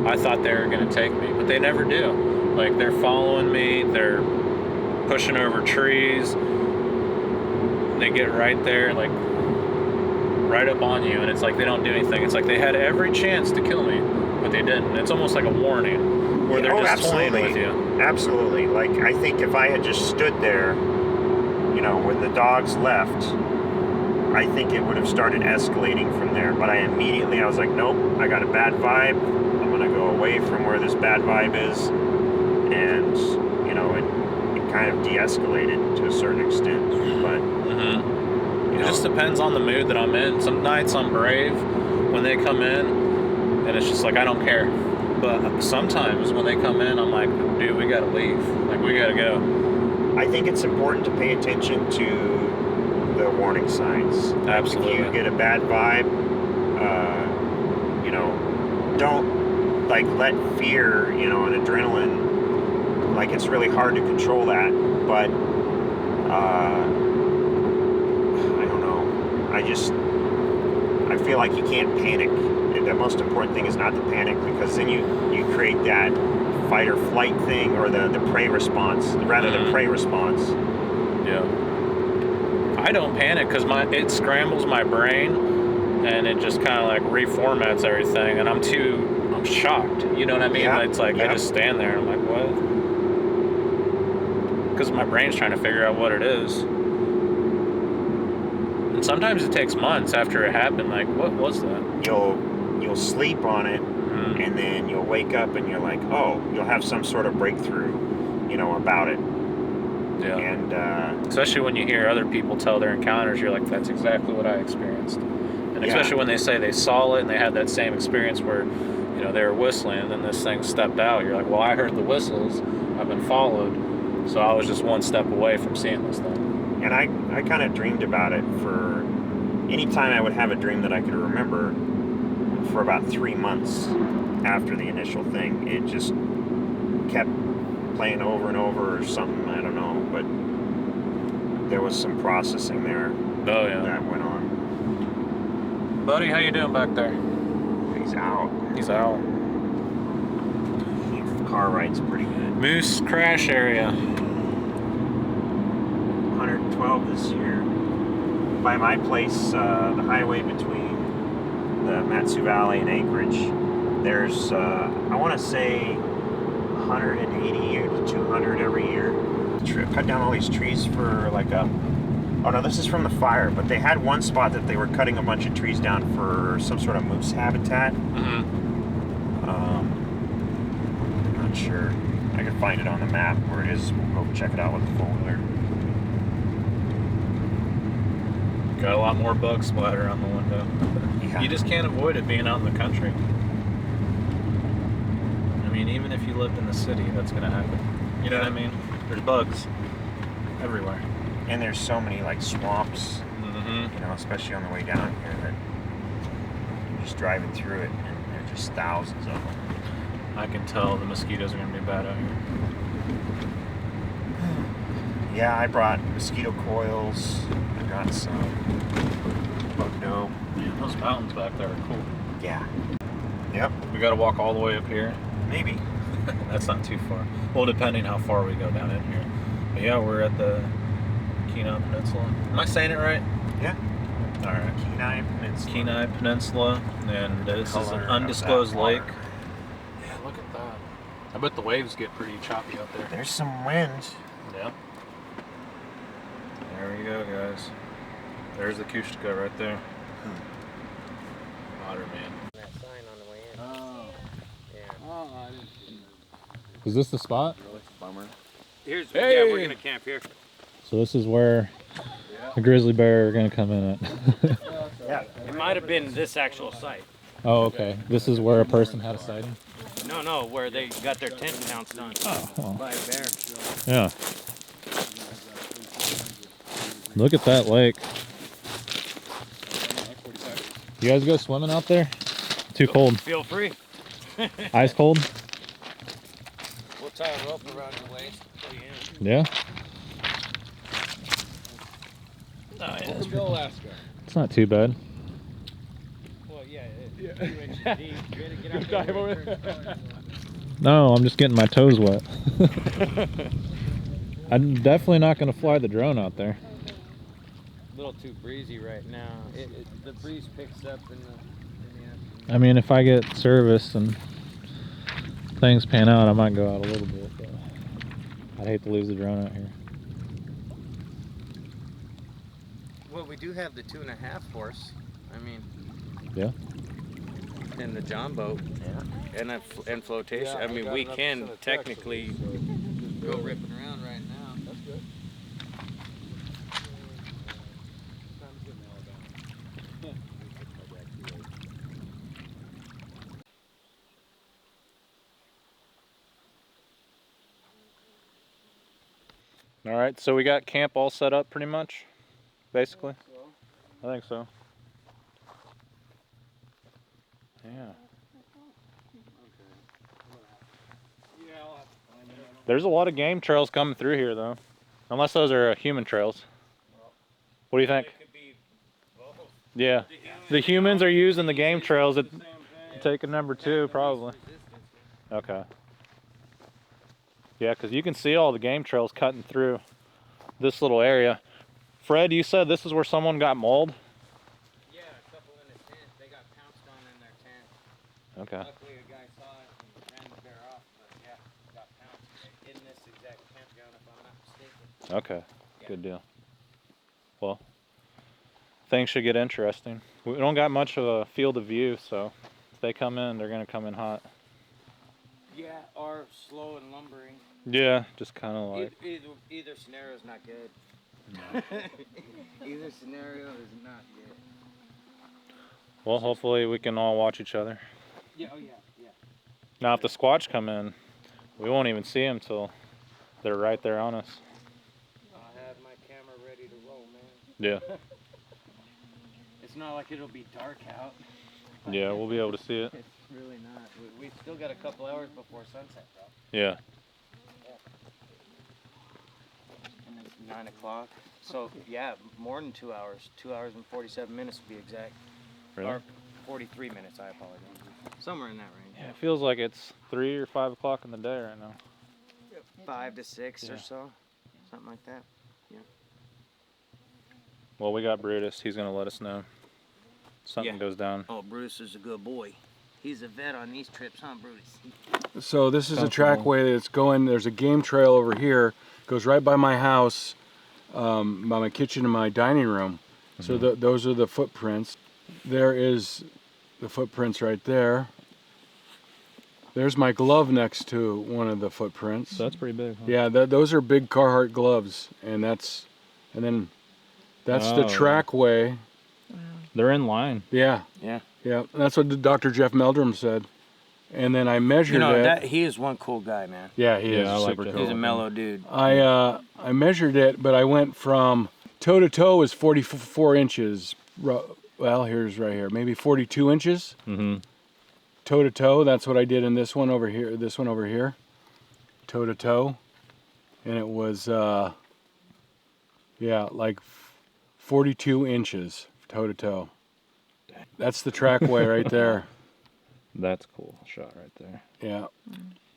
Speaker 3: I thought they were going to take me, but they never do. Like, they're following me, they're pushing over trees, they get right there, like, right up on you, and it's like they don't do anything. It's like they had every chance to kill me, but they didn't. It's almost like a warning, where they're just toying with you.
Speaker 2: Absolutely. Like, I think if I had just stood there, you know, when the dogs left, I think it would have started escalating from there. But I was like, nope, I got a bad vibe. I'm going to go away from where this bad vibe is. And, you know, it kind of de-escalated to a certain extent. But,
Speaker 3: It just depends on the mood that I'm in. Some nights I'm brave when they come in, and it's just like, I don't care. But sometimes when they come in, I'm like, dude, we got to leave. Like, we got to go.
Speaker 2: I think it's important to pay attention to the warning signs.
Speaker 3: Absolutely.
Speaker 2: If you get a bad vibe, you know, don't like let fear, you know, and adrenaline, like, it's really hard to control that, but I don't know. I feel like you can't panic. The most important thing is not to panic, because then you create that fight or flight thing, or the prey response, rather than prey response.
Speaker 3: Yeah. I don't panic because it scrambles my brain, and it just kind of like reformats everything, and I'm shocked. You know what I mean?
Speaker 2: Yeah.
Speaker 3: It's like I just stand there and I'm like, what? Because my brain's trying to figure out what it is. And sometimes it takes months after it happened. Like, what was that?
Speaker 2: You'll sleep on it, and then you'll wake up and you're like, oh, you'll have some sort of breakthrough, you know, about it.
Speaker 3: Yeah.
Speaker 2: And
Speaker 3: especially when you hear other people tell their encounters, you're like, that's exactly what I experienced. And especially when they say they saw it and they had that same experience where, you know, they were whistling and then this thing stepped out. You're like, well, I heard the whistles, I've been followed, so I was just one step away from seeing this thing.
Speaker 2: And I kind of dreamed about it for any time I would have a dream that I could remember for about 3 months after the initial thing. It just kept playing over and over or something, I don't know, but there was some processing there that went on.
Speaker 3: Buddy, how you doing back there?
Speaker 2: He's out.
Speaker 3: He's out.
Speaker 2: The car ride's pretty good.
Speaker 3: Moose crash area.
Speaker 2: 112 this year. By my place, the highway between the Matsu Valley and Anchorage, there's, I want to say, 180 to 200 every year. Cut down all these trees for like a... Oh no, this is from the fire, but they had one spot that they were cutting a bunch of trees down for some sort of moose habitat. I'm not sure. I could find it on the map where it is. We'll go check it out with the four-wheeler.
Speaker 3: Got a lot more bug splatter on the window.
Speaker 2: Yeah.
Speaker 3: You just can't avoid it being out in the country. I mean, even if you lived in the city, that's going to happen. You know what I mean? There's bugs everywhere.
Speaker 2: And there's so many like swamps, you know, especially on the way down here, that you're just driving through it and there's just thousands of them.
Speaker 3: I can tell the mosquitoes are going to be bad out here.
Speaker 2: Yeah, I brought mosquito coils. I got some bug dope.
Speaker 3: Man, those mountains back there are cool.
Speaker 2: Yeah. Yep.
Speaker 3: We got to walk all the way up here.
Speaker 2: Maybe.
Speaker 3: That's not too far. Well, depending how far we go down in here. But yeah, we're at the Kenai Peninsula. Am I saying it right?
Speaker 2: Yeah.
Speaker 3: All right.
Speaker 2: Kenai Peninsula.
Speaker 3: Kenai Peninsula, and this is an undisclosed lake. Yeah, look at that. I bet the waves get pretty choppy out there.
Speaker 2: There's some wind.
Speaker 3: Yeah. There we go, guys. There's the Kushtaka right there. Otter man.
Speaker 5: That sign on the way in.
Speaker 3: Oh.
Speaker 5: Yeah.
Speaker 3: Oh, I didn't see that. Is this the spot?
Speaker 5: Really? Bummer.
Speaker 3: Yeah,
Speaker 5: we're gonna camp here.
Speaker 3: So this is where the grizzly bear are gonna come in at.
Speaker 2: Yeah.
Speaker 5: It might have been this actual site.
Speaker 3: Oh, okay. This is where a person had a sighting?
Speaker 5: No, where they got their tent pounced on by a bear.
Speaker 3: Yeah. Look at that lake. You guys go swimming out there? Too cold.
Speaker 5: Feel free.
Speaker 3: Ice cold?
Speaker 5: We'll tie a rope around your waist. Pull you in.
Speaker 3: Yeah.
Speaker 5: Oh, yeah.
Speaker 3: It's not too bad.
Speaker 5: What? 2 inches deep. Get out there where it turns color.
Speaker 1: No, I'm just getting my toes wet. I'm definitely not going to fly the drone out there.
Speaker 5: A little too breezy right now. The breeze picks up in the afternoon.
Speaker 1: I mean, if I get service and things pan out, I might go out a little bit, but I'd hate to lose the drone out here.
Speaker 5: Well, we do have the 2.5 horse. I mean.
Speaker 1: Yeah.
Speaker 5: And the John boat.
Speaker 2: Yeah.
Speaker 5: And flotation.
Speaker 3: Yeah,
Speaker 5: I mean, we can technically
Speaker 3: so
Speaker 5: go ripping around right now.
Speaker 3: That's good.
Speaker 1: All right, so we got camp all set up pretty much, basically? I think so. Yeah. There's a lot of game trails coming through here, though. Unless those are human trails. What do you think? Yeah. The humans are using the game trails at taking number 2, probably. Okay. Yeah, because you can see all the game trails cutting through this little area. Fred, you said this is where someone got mauled?
Speaker 5: Yeah, a couple in a tent. They got pounced on in their tent.
Speaker 1: Okay.
Speaker 5: Luckily, a guy saw it and ran the bear off, but yeah, got pounced in this exact campground, if I'm not mistaken.
Speaker 1: Okay, good deal. Well, things should get interesting. We don't got much of a field of view, so if they come in, they're going to come in hot.
Speaker 5: Yeah, or slow and lumbering.
Speaker 1: Yeah, just kind of like...
Speaker 5: Either scenario is not good. Either scenario is not good.
Speaker 1: Well, hopefully we can all watch each other.
Speaker 5: Yeah, oh yeah, yeah.
Speaker 1: Now, if the Squatch come in, we won't even see them till they're right there on us.
Speaker 5: I'll have my camera ready to roll, man.
Speaker 1: Yeah.
Speaker 5: It's not like it'll be dark out.
Speaker 1: Yeah, we'll be able to see it.
Speaker 5: It's really not. We've still got a couple hours before sunset, bro.
Speaker 1: Yeah.
Speaker 5: And it's 9 o'clock. So, yeah, more than 2 hours. 2 hours and 47 minutes to be exact.
Speaker 1: Really?
Speaker 5: Or 43 minutes, I apologize. Somewhere in that range.
Speaker 1: Yeah, it feels like it's 3 or 5 o'clock in the day right now.
Speaker 5: 5 to 6
Speaker 1: Yeah.
Speaker 5: or so. Something like that.
Speaker 1: Well, we got Brutus. He's going to let us know. Something goes down.
Speaker 5: Oh, Brutus is a good boy. He's a vet on these trips, huh, Brutus?
Speaker 3: So this is a trackway that's going, there's a game trail over here, goes right by my house, by my kitchen and my dining room. So those are the footprints. There is the footprints right there. There's my glove next to one of the footprints.
Speaker 1: So that's pretty big, huh?
Speaker 3: Yeah, those are big Carhartt gloves, and then that's the trackway.
Speaker 1: They're in line.
Speaker 3: Yeah.
Speaker 5: Yeah.
Speaker 3: Yeah, that's what Dr. Jeff Meldrum said. And then I measured it.
Speaker 5: He is one cool guy, man.
Speaker 3: Yeah, he is
Speaker 1: I like
Speaker 3: super
Speaker 1: Jeff.
Speaker 3: cool.
Speaker 5: He's a mellow dude.
Speaker 3: I measured it, but I went from toe to toe is 44 inches. Well, here's right here, maybe 42 inches.
Speaker 1: Mm-hmm.
Speaker 3: Toe to toe, that's what I did in this one over here. This one over here, toe to toe, and it was yeah, like 42 inches toe to toe. That's the trackway right there.
Speaker 1: That's cool shot right there.
Speaker 3: Yeah.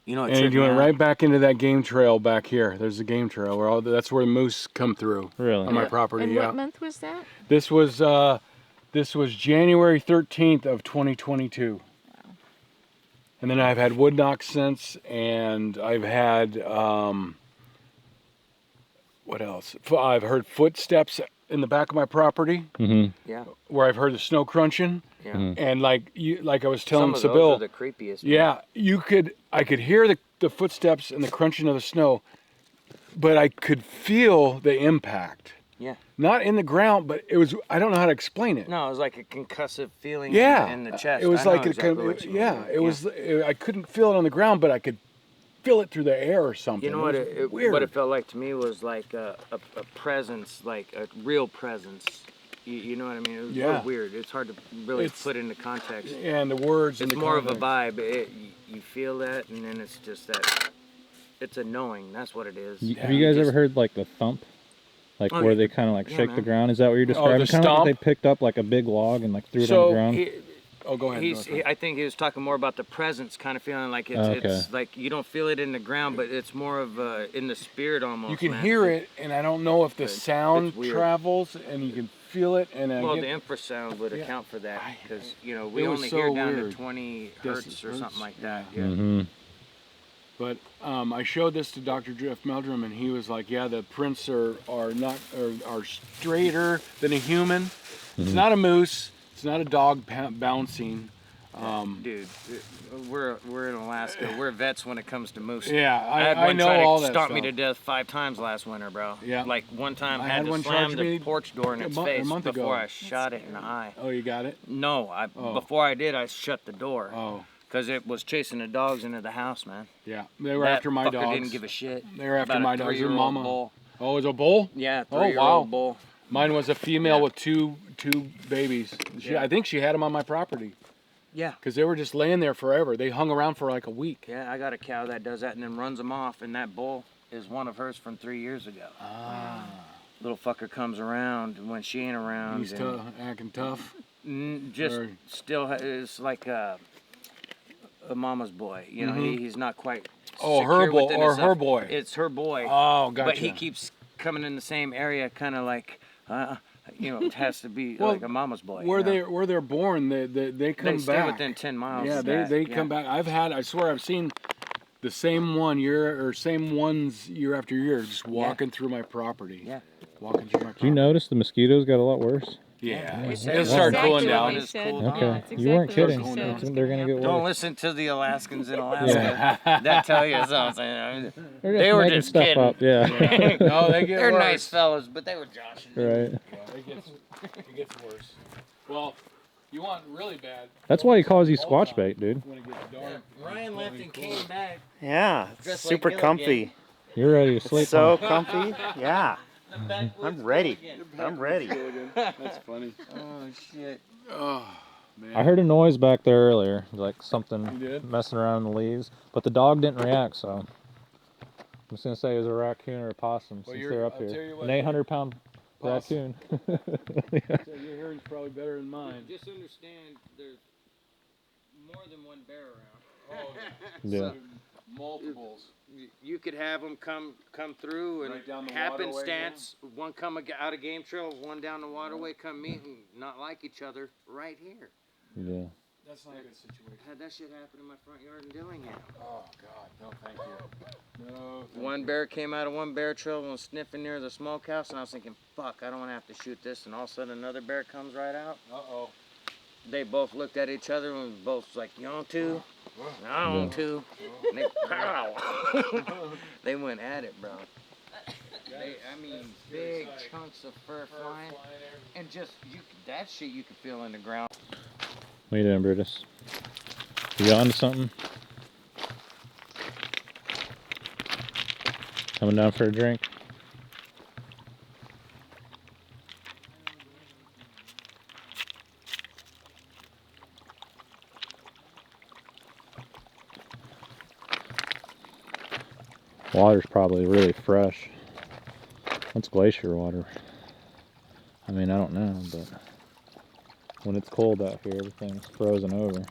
Speaker 5: You know,
Speaker 3: And you went right back into that game trail back here. There's a game trail where that's where the moose come through.
Speaker 1: Really?
Speaker 3: On my property.
Speaker 6: And
Speaker 3: yeah.
Speaker 6: what month was that?
Speaker 3: This was January 13th of 2022.
Speaker 6: Wow.
Speaker 3: And then I've had wood knocks since, and I've had what else? I've heard footsteps in the back of my property.
Speaker 1: Mm-hmm.
Speaker 5: Yeah.
Speaker 3: Where I've heard the snow crunching.
Speaker 5: Yeah.
Speaker 1: Mhm.
Speaker 3: And like I was telling
Speaker 5: Some of
Speaker 3: Sybil,
Speaker 5: those are the creepiest. Man.
Speaker 3: yeah, I could hear the footsteps and the crunching of the snow, but I could feel the impact.
Speaker 5: Yeah.
Speaker 3: Not in the ground, but it was, I don't know how to explain it.
Speaker 5: No, it was like a concussive feeling
Speaker 3: Yeah.
Speaker 5: in the chest.
Speaker 3: It was
Speaker 5: I know
Speaker 3: like
Speaker 5: exactly what you mean.
Speaker 3: it was, I couldn't feel it on the ground, but I could feel it through the air or something.
Speaker 5: You know what?
Speaker 3: Weird.
Speaker 5: What it felt like to me was like a presence, like a real presence. You know what I mean? It was
Speaker 3: Yeah.
Speaker 5: really weird. It's hard to really put into context.
Speaker 3: And the words.
Speaker 5: It's
Speaker 3: and the
Speaker 5: more of a
Speaker 3: context.
Speaker 5: vibe. You feel that, and then it's just that. It's a knowing. That's what it is.
Speaker 1: Have you guys ever heard like the thump? Like where they kind of like shake the ground? Is that what you're describing?
Speaker 3: the
Speaker 1: Kind of like
Speaker 3: stomp?
Speaker 1: they picked up like a big log and like threw it on
Speaker 3: So,
Speaker 1: the ground?
Speaker 6: Oh, go ahead.
Speaker 5: I think he was talking more about the presence, kind of feeling like it's like you don't feel it in the ground, but it's more of in the spirit almost.
Speaker 6: You can hear it, and I don't know if the sound
Speaker 5: weird.
Speaker 6: travels, and you can feel it. And
Speaker 5: well, the infrasound would account for that because we only hear down to 20 hertz or something like that. Yeah.
Speaker 1: Mm-hmm.
Speaker 6: But I showed this to Dr. Jeff Meldrum, and he was like, "Yeah, the prints are straighter than a human. It's not a moose. It's not a dog bouncing."
Speaker 5: Dude, we're in Alaska. We're vets when it comes to moose.
Speaker 6: Yeah,
Speaker 5: I
Speaker 6: know
Speaker 5: try to
Speaker 6: all that
Speaker 5: stomp
Speaker 6: stuff.
Speaker 5: me to death 5 times last winter, bro.
Speaker 6: Yeah.
Speaker 5: Like one time I
Speaker 6: I
Speaker 5: had
Speaker 6: had
Speaker 5: to
Speaker 6: one
Speaker 5: slam
Speaker 6: charge
Speaker 5: the
Speaker 6: me
Speaker 5: porch door in its face
Speaker 6: month ago.
Speaker 5: before I shot it in the eye.
Speaker 6: Oh, you got it?
Speaker 5: No, before I did, I shut the door.
Speaker 6: Oh.
Speaker 5: Because it was chasing the dogs into the house, man.
Speaker 6: Yeah, they were
Speaker 5: That
Speaker 6: after my
Speaker 5: fucker
Speaker 6: dogs.
Speaker 5: didn't give a shit.
Speaker 6: They were after
Speaker 5: About
Speaker 6: my
Speaker 5: a
Speaker 6: dogs. Their
Speaker 5: 3-year-old
Speaker 6: mama.
Speaker 5: bull.
Speaker 6: Oh, it was a bull?
Speaker 5: Yeah,
Speaker 6: Oh,
Speaker 5: 3-year-old
Speaker 6: wow.
Speaker 5: bull.
Speaker 6: Mine was a female
Speaker 5: Yeah.
Speaker 6: with two babies. I think she had them on my property.
Speaker 5: Yeah.
Speaker 6: Because they were just laying there forever. They hung around for like a week.
Speaker 5: Yeah, I got a cow that does that and then runs them off, and that bull is one of hers from 3 years ago.
Speaker 6: Ah.
Speaker 5: Little fucker comes around when she ain't around.
Speaker 6: He's acting tough.
Speaker 5: Still is like a mama's boy. You know, he's not quite.
Speaker 6: Oh,
Speaker 5: secure
Speaker 6: her boy
Speaker 5: within
Speaker 6: or
Speaker 5: himself.
Speaker 6: her boy.
Speaker 5: It's her boy.
Speaker 6: Oh, gotcha.
Speaker 5: But he keeps coming in the same area, kind of like, it has to be like a mama's boy.
Speaker 6: Where they're born, they come
Speaker 5: They
Speaker 6: back.
Speaker 5: stay within 10 miles.
Speaker 6: Yeah, they come back. I swear I've seen the same ones year after year, just walking through my property.
Speaker 5: Yeah.
Speaker 6: Walking through my property.
Speaker 1: Did you notice the mosquitoes got a lot worse?
Speaker 6: Yeah.
Speaker 5: We
Speaker 6: It
Speaker 5: said
Speaker 6: started
Speaker 5: exactly
Speaker 6: cooling
Speaker 5: what
Speaker 6: down.
Speaker 5: he said.
Speaker 1: Okay,
Speaker 5: Yeah,
Speaker 7: it's
Speaker 1: you weren't
Speaker 7: exactly
Speaker 1: kidding.
Speaker 7: what she said was
Speaker 1: They're gonna get
Speaker 5: Don't
Speaker 1: worse.
Speaker 5: listen to the Alaskans in Alaska. That tell you something.
Speaker 1: They're
Speaker 5: They were
Speaker 1: making
Speaker 5: just
Speaker 1: stuff
Speaker 5: kidding.
Speaker 1: up. Yeah.
Speaker 6: No, they get
Speaker 5: They're
Speaker 6: worse.
Speaker 5: nice fellas, but they were joshing.
Speaker 1: Right.
Speaker 6: Yeah, it gets worse. Well, you want really bad.
Speaker 1: That's why he calls you Squatch bait, dude.
Speaker 6: When it gets dark.
Speaker 5: Ryan left and came back.
Speaker 2: Yeah,
Speaker 5: Dressed
Speaker 2: super
Speaker 5: like
Speaker 2: comfy.
Speaker 1: You're ready to sleep.
Speaker 2: So
Speaker 1: huh?
Speaker 2: comfy. Yeah, I'm ready. I'm ready.
Speaker 6: That's funny.
Speaker 5: Oh shit.
Speaker 6: Oh, man.
Speaker 1: I heard a noise back there earlier, like
Speaker 6: You
Speaker 1: something
Speaker 6: did?
Speaker 1: messing around in the leaves, but the dog didn't react, so I'm just gonna say it was a raccoon or a possum since they're up
Speaker 6: I'll tell
Speaker 1: here.
Speaker 6: you what,
Speaker 1: An 800-pound raccoon.
Speaker 6: So your hearing's probably better than mine.
Speaker 5: Just understand, there's more than one bear around.
Speaker 6: Oh,
Speaker 1: Yeah.
Speaker 6: multiples.
Speaker 5: You could have them come through and
Speaker 6: Right down the
Speaker 5: happenstance, one come out of game trail, one down the waterway, come meet and not like each other right here.
Speaker 1: Yeah.
Speaker 6: That's not a good situation.
Speaker 5: Had that shit happen in my front yard in Dillingham.
Speaker 6: Oh, God. No, thank you. No, thank
Speaker 5: One
Speaker 6: you.
Speaker 5: bear came out of one bear trail and was sniffing near the smokehouse, and I was thinking, fuck, I don't want to have to shoot this. And all of a sudden, another bear comes right out.
Speaker 6: Uh-oh.
Speaker 5: They both looked at each other and was both like, you want to? I want to. And they, pow! They went at it, bro. Big chunks of fur flying. And just, that shit you could feel in the ground.
Speaker 1: What you doing, Brutus? You on to something? Coming down for a drink? Water's probably really fresh. That's glacier water. I mean, I don't know, but when it's cold out here, everything's frozen over.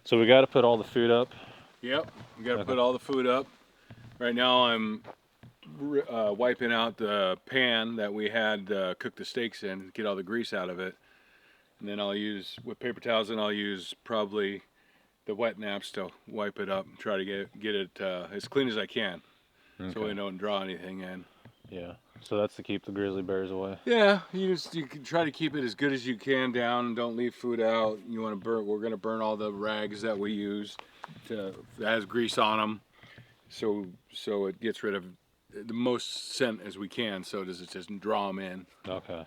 Speaker 1: So we got to put all the food up.
Speaker 6: Yep, we got to put all the food up. Right now I'm wiping out the pan that we had cooked the steaks in, get all the grease out of it. And then I'll use, with paper towels, and I'll use probably the wet naps to wipe it up and try to get it as clean as I can.
Speaker 1: Okay.
Speaker 6: So we don't draw anything in.
Speaker 1: Yeah, so that's to keep the grizzly bears away.
Speaker 6: Yeah, you can try to keep it as good as you can down and don't leave food out. You want to burn, we're going to burn all the rags that we use that has grease on them. So it gets rid of the most scent as we can, so it doesn't draw them in.
Speaker 1: Okay.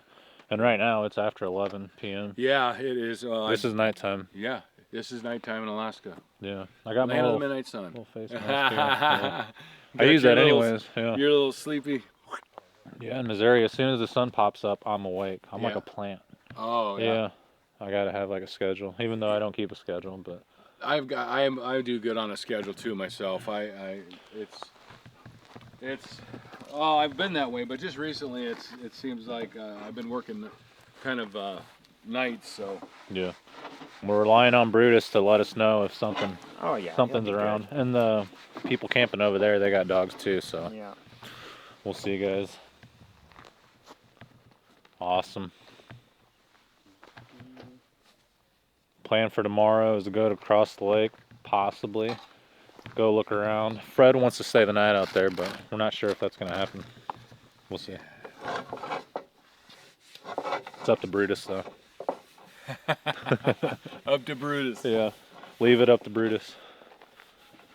Speaker 1: And right now it's after 11 p.m.
Speaker 6: Yeah, it is.
Speaker 1: This is nighttime.
Speaker 6: Yeah, this is nighttime in Alaska.
Speaker 1: Yeah, I got my
Speaker 6: Land of
Speaker 1: little,
Speaker 6: the midnight sun.
Speaker 1: little face mask here. Yeah. I
Speaker 6: Got
Speaker 1: use
Speaker 6: your
Speaker 1: that
Speaker 6: little-
Speaker 1: anyways. Yeah.
Speaker 6: You're a little sleepy.
Speaker 1: Yeah, in Missouri, as soon as the sun pops up, I'm awake. I'm like
Speaker 6: Yeah.
Speaker 1: a plant.
Speaker 6: Oh
Speaker 1: Yeah. I gotta have like a schedule, even though I don't keep a schedule. But
Speaker 6: I do good on a schedule too myself. I've been that way, but just recently it seems like I've been working kind of nights, so.
Speaker 1: Yeah. We're relying on Brutus to let us know if something's
Speaker 2: Oh yeah. he'll be
Speaker 1: around. And the people camping over there, they got dogs too, so
Speaker 2: good. Yeah.
Speaker 1: we'll see, guys. Awesome. Plan for tomorrow is to go to cross the lake, possibly. Go look around. Fred wants to stay the night out there, but we're not sure if that's going to happen. We'll see. It's up to Brutus, though.
Speaker 6: Up to Brutus.
Speaker 1: Yeah. Leave it up to Brutus.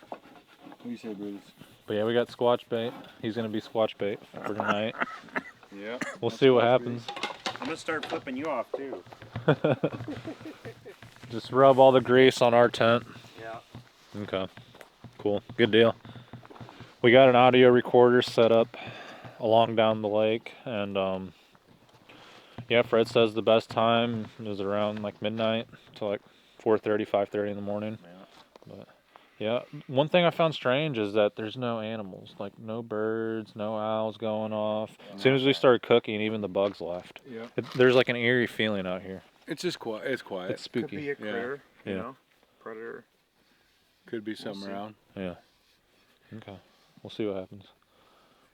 Speaker 6: What do you say, Brutus?
Speaker 1: But yeah, we got Squatch bait. He's going to be Squatch bait for tonight.
Speaker 6: Yeah.
Speaker 1: We'll see what happens.
Speaker 2: I'm gonna start flipping you off too.
Speaker 1: Just rub all the grease on our tent.
Speaker 2: Yeah.
Speaker 1: Okay. Cool. Good deal. We got an audio recorder set up along down the lake, and yeah, Fred says the best time is around like midnight to like 4:30, 5:30 in the morning.
Speaker 2: Yeah.
Speaker 1: But yeah, one thing I found strange is that there's no animals, like no birds, no owls going off. As soon as we started cooking, even the bugs left.
Speaker 6: Yeah.
Speaker 1: There's like an eerie feeling out here.
Speaker 6: It's just quiet. It's quiet.
Speaker 1: It's spooky.
Speaker 2: Could be a critter.
Speaker 1: Yeah.
Speaker 2: You know, predator.
Speaker 6: Could be something around.
Speaker 1: Yeah. Okay. We'll see what happens.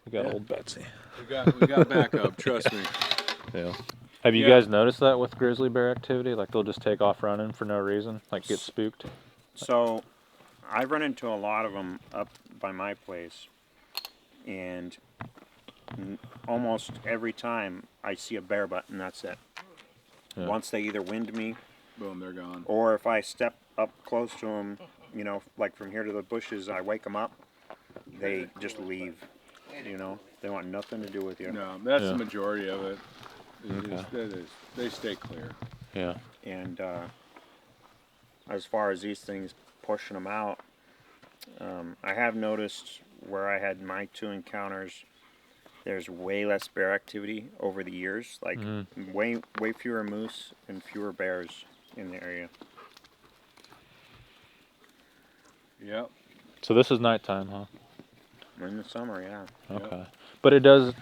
Speaker 1: We got old Betsy.
Speaker 6: We got backup. Trust me.
Speaker 1: Yeah. Have you guys noticed that with grizzly bear activity? Like they'll just take off running for no reason, like get spooked.
Speaker 2: So, I run into a lot of them up by my place, and almost every time I see a bear butt, and that's it.
Speaker 1: Yeah.
Speaker 2: Once they either wind me,
Speaker 6: Boom, they're gone.
Speaker 2: or if I step up close to them, you know, like from here to the bushes, I wake them up, they just leave. You know, they want nothing to do with you.
Speaker 6: No, that's the majority of it.
Speaker 1: Okay.
Speaker 6: They stay clear.
Speaker 1: Yeah.
Speaker 2: And as far as these things pushing them out, I have noticed where I had my 2 encounters, there's way less bear activity over the years. Like way fewer moose and fewer bears in the area.
Speaker 6: Yep.
Speaker 1: So this is nighttime, huh?
Speaker 2: In the summer, yeah.
Speaker 1: Okay. But it does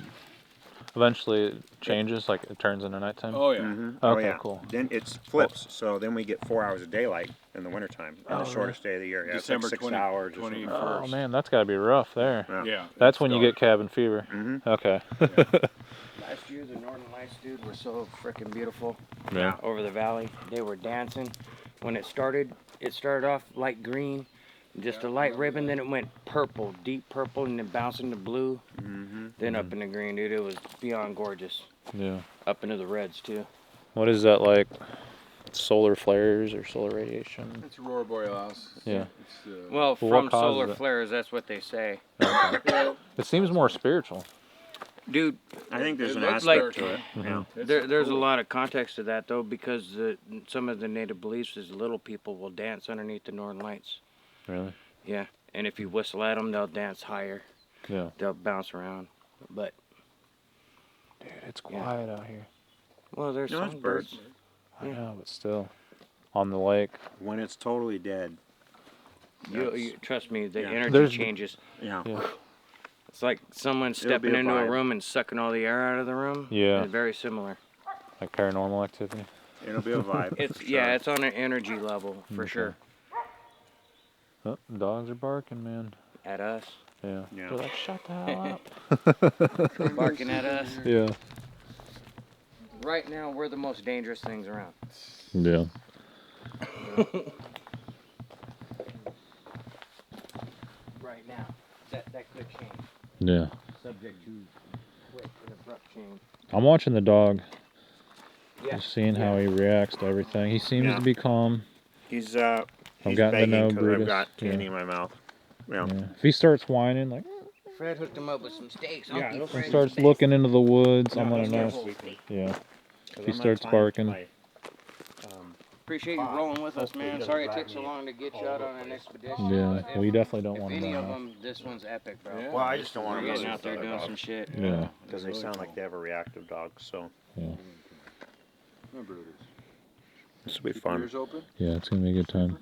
Speaker 1: eventually it changes, like it turns into nighttime?
Speaker 6: Oh yeah.
Speaker 2: Mm-hmm.
Speaker 1: Okay,
Speaker 2: yeah.
Speaker 1: cool.
Speaker 2: Then it flips, so then we get 4 hours of daylight in the wintertime, on the shortest day of the year. Yeah,
Speaker 6: December
Speaker 2: it's like 6
Speaker 6: 20
Speaker 2: hours. Or
Speaker 6: 20
Speaker 2: something.
Speaker 1: Oh man, that's got to be rough there.
Speaker 6: Yeah.
Speaker 1: That's when you get cabin fever.
Speaker 2: Mm-hmm.
Speaker 1: Okay.
Speaker 5: Last year, the Northern Lights, dude, were so freaking beautiful.
Speaker 1: Yeah.
Speaker 5: Over the valley, they were dancing. When it started off light green, just a light ribbon, then it went purple, deep purple, and then bouncing to blue, then up in the green, dude. It was beyond gorgeous.
Speaker 1: Yeah.
Speaker 5: Up into the reds too.
Speaker 1: What is that like? Solar flares or solar radiation?
Speaker 6: It's Aurora Borealis.
Speaker 1: Yeah.
Speaker 6: It's,
Speaker 5: Well,
Speaker 1: Well,
Speaker 5: from
Speaker 1: what causes
Speaker 5: solar
Speaker 1: it?
Speaker 5: flares, that's what they say.
Speaker 1: It seems more spiritual.
Speaker 5: Dude,
Speaker 2: I think there's an
Speaker 5: It's
Speaker 2: aspect
Speaker 5: like-
Speaker 2: to it. Yeah.
Speaker 5: there's a lot of context to that, though, because some of the native beliefs is little people will dance underneath the Northern Lights.
Speaker 1: Really?
Speaker 5: Yeah, and if you whistle at them, they'll dance higher.
Speaker 1: Yeah.
Speaker 5: They'll bounce around. But,
Speaker 1: Dude, it's quiet out here.
Speaker 5: well, there's
Speaker 2: No, it's
Speaker 5: songbirds.
Speaker 2: birds.
Speaker 1: I know, but still. On the lake.
Speaker 2: When it's totally dead.
Speaker 5: You trust me, the
Speaker 2: Yeah.
Speaker 5: energy
Speaker 1: There's-
Speaker 5: changes.
Speaker 2: Yeah.
Speaker 1: Yeah.
Speaker 5: It's like someone
Speaker 2: It'll be
Speaker 5: stepping
Speaker 2: a
Speaker 5: into a
Speaker 2: vibe.
Speaker 5: room and sucking all the air out of the room.
Speaker 1: Yeah.
Speaker 5: It's very similar.
Speaker 1: Like paranormal activity.
Speaker 2: It'll be a vibe.
Speaker 5: It's
Speaker 2: for
Speaker 5: yeah,
Speaker 2: sure.
Speaker 5: it's on an energy level for
Speaker 1: Okay.
Speaker 5: sure.
Speaker 1: Oh, dogs are barking, man.
Speaker 5: At us,
Speaker 1: Yeah.
Speaker 2: Yeah.
Speaker 1: They're like, shut the hell up.
Speaker 5: barking at us.
Speaker 1: Yeah.
Speaker 5: Right now, we're the most dangerous things around.
Speaker 1: Yeah.
Speaker 5: Right now, that could change.
Speaker 1: Yeah.
Speaker 5: Subject to quick and abrupt change.
Speaker 1: I'm watching the dog.
Speaker 5: Yeah.
Speaker 1: Just seeing how he reacts to everything. He seems
Speaker 2: Yeah.
Speaker 1: to be calm.
Speaker 2: He's
Speaker 1: gotten to
Speaker 2: begging
Speaker 1: know
Speaker 2: 'cause
Speaker 1: Brutus,
Speaker 2: I've got
Speaker 1: yeah.
Speaker 2: candy in my mouth. Yeah.
Speaker 1: Yeah. If he starts whining, like,
Speaker 5: Fred hooked him up with some steaks.
Speaker 2: Yeah,
Speaker 5: Unky
Speaker 2: he'll
Speaker 5: Fred
Speaker 1: he starts
Speaker 5: steaks.
Speaker 1: looking into the woods, I'm
Speaker 2: Yeah,
Speaker 1: gonna
Speaker 2: he'll
Speaker 1: know.
Speaker 2: start sleeping.
Speaker 1: Yeah.
Speaker 2: 'Cause
Speaker 1: If he
Speaker 2: I'm not
Speaker 1: starts
Speaker 2: tying
Speaker 1: barking.
Speaker 2: my,
Speaker 5: Appreciate you rolling with us, man. Sorry it took so long to get you out on an expedition.
Speaker 1: Yeah.
Speaker 5: but
Speaker 1: We definitely don't
Speaker 5: if
Speaker 1: want to
Speaker 5: any
Speaker 1: know.
Speaker 5: of them, this one's epic, bro.
Speaker 6: Yeah.
Speaker 2: Well, I just don't want
Speaker 5: We're
Speaker 2: to
Speaker 5: getting out there doing some shit.
Speaker 1: Yeah.
Speaker 2: because they sound like they have a reactive dog. So
Speaker 1: Yeah.
Speaker 6: Remember this.
Speaker 2: this will be
Speaker 6: Keep
Speaker 2: fun.
Speaker 6: your ears open.
Speaker 1: Yeah, it's gonna be a good time.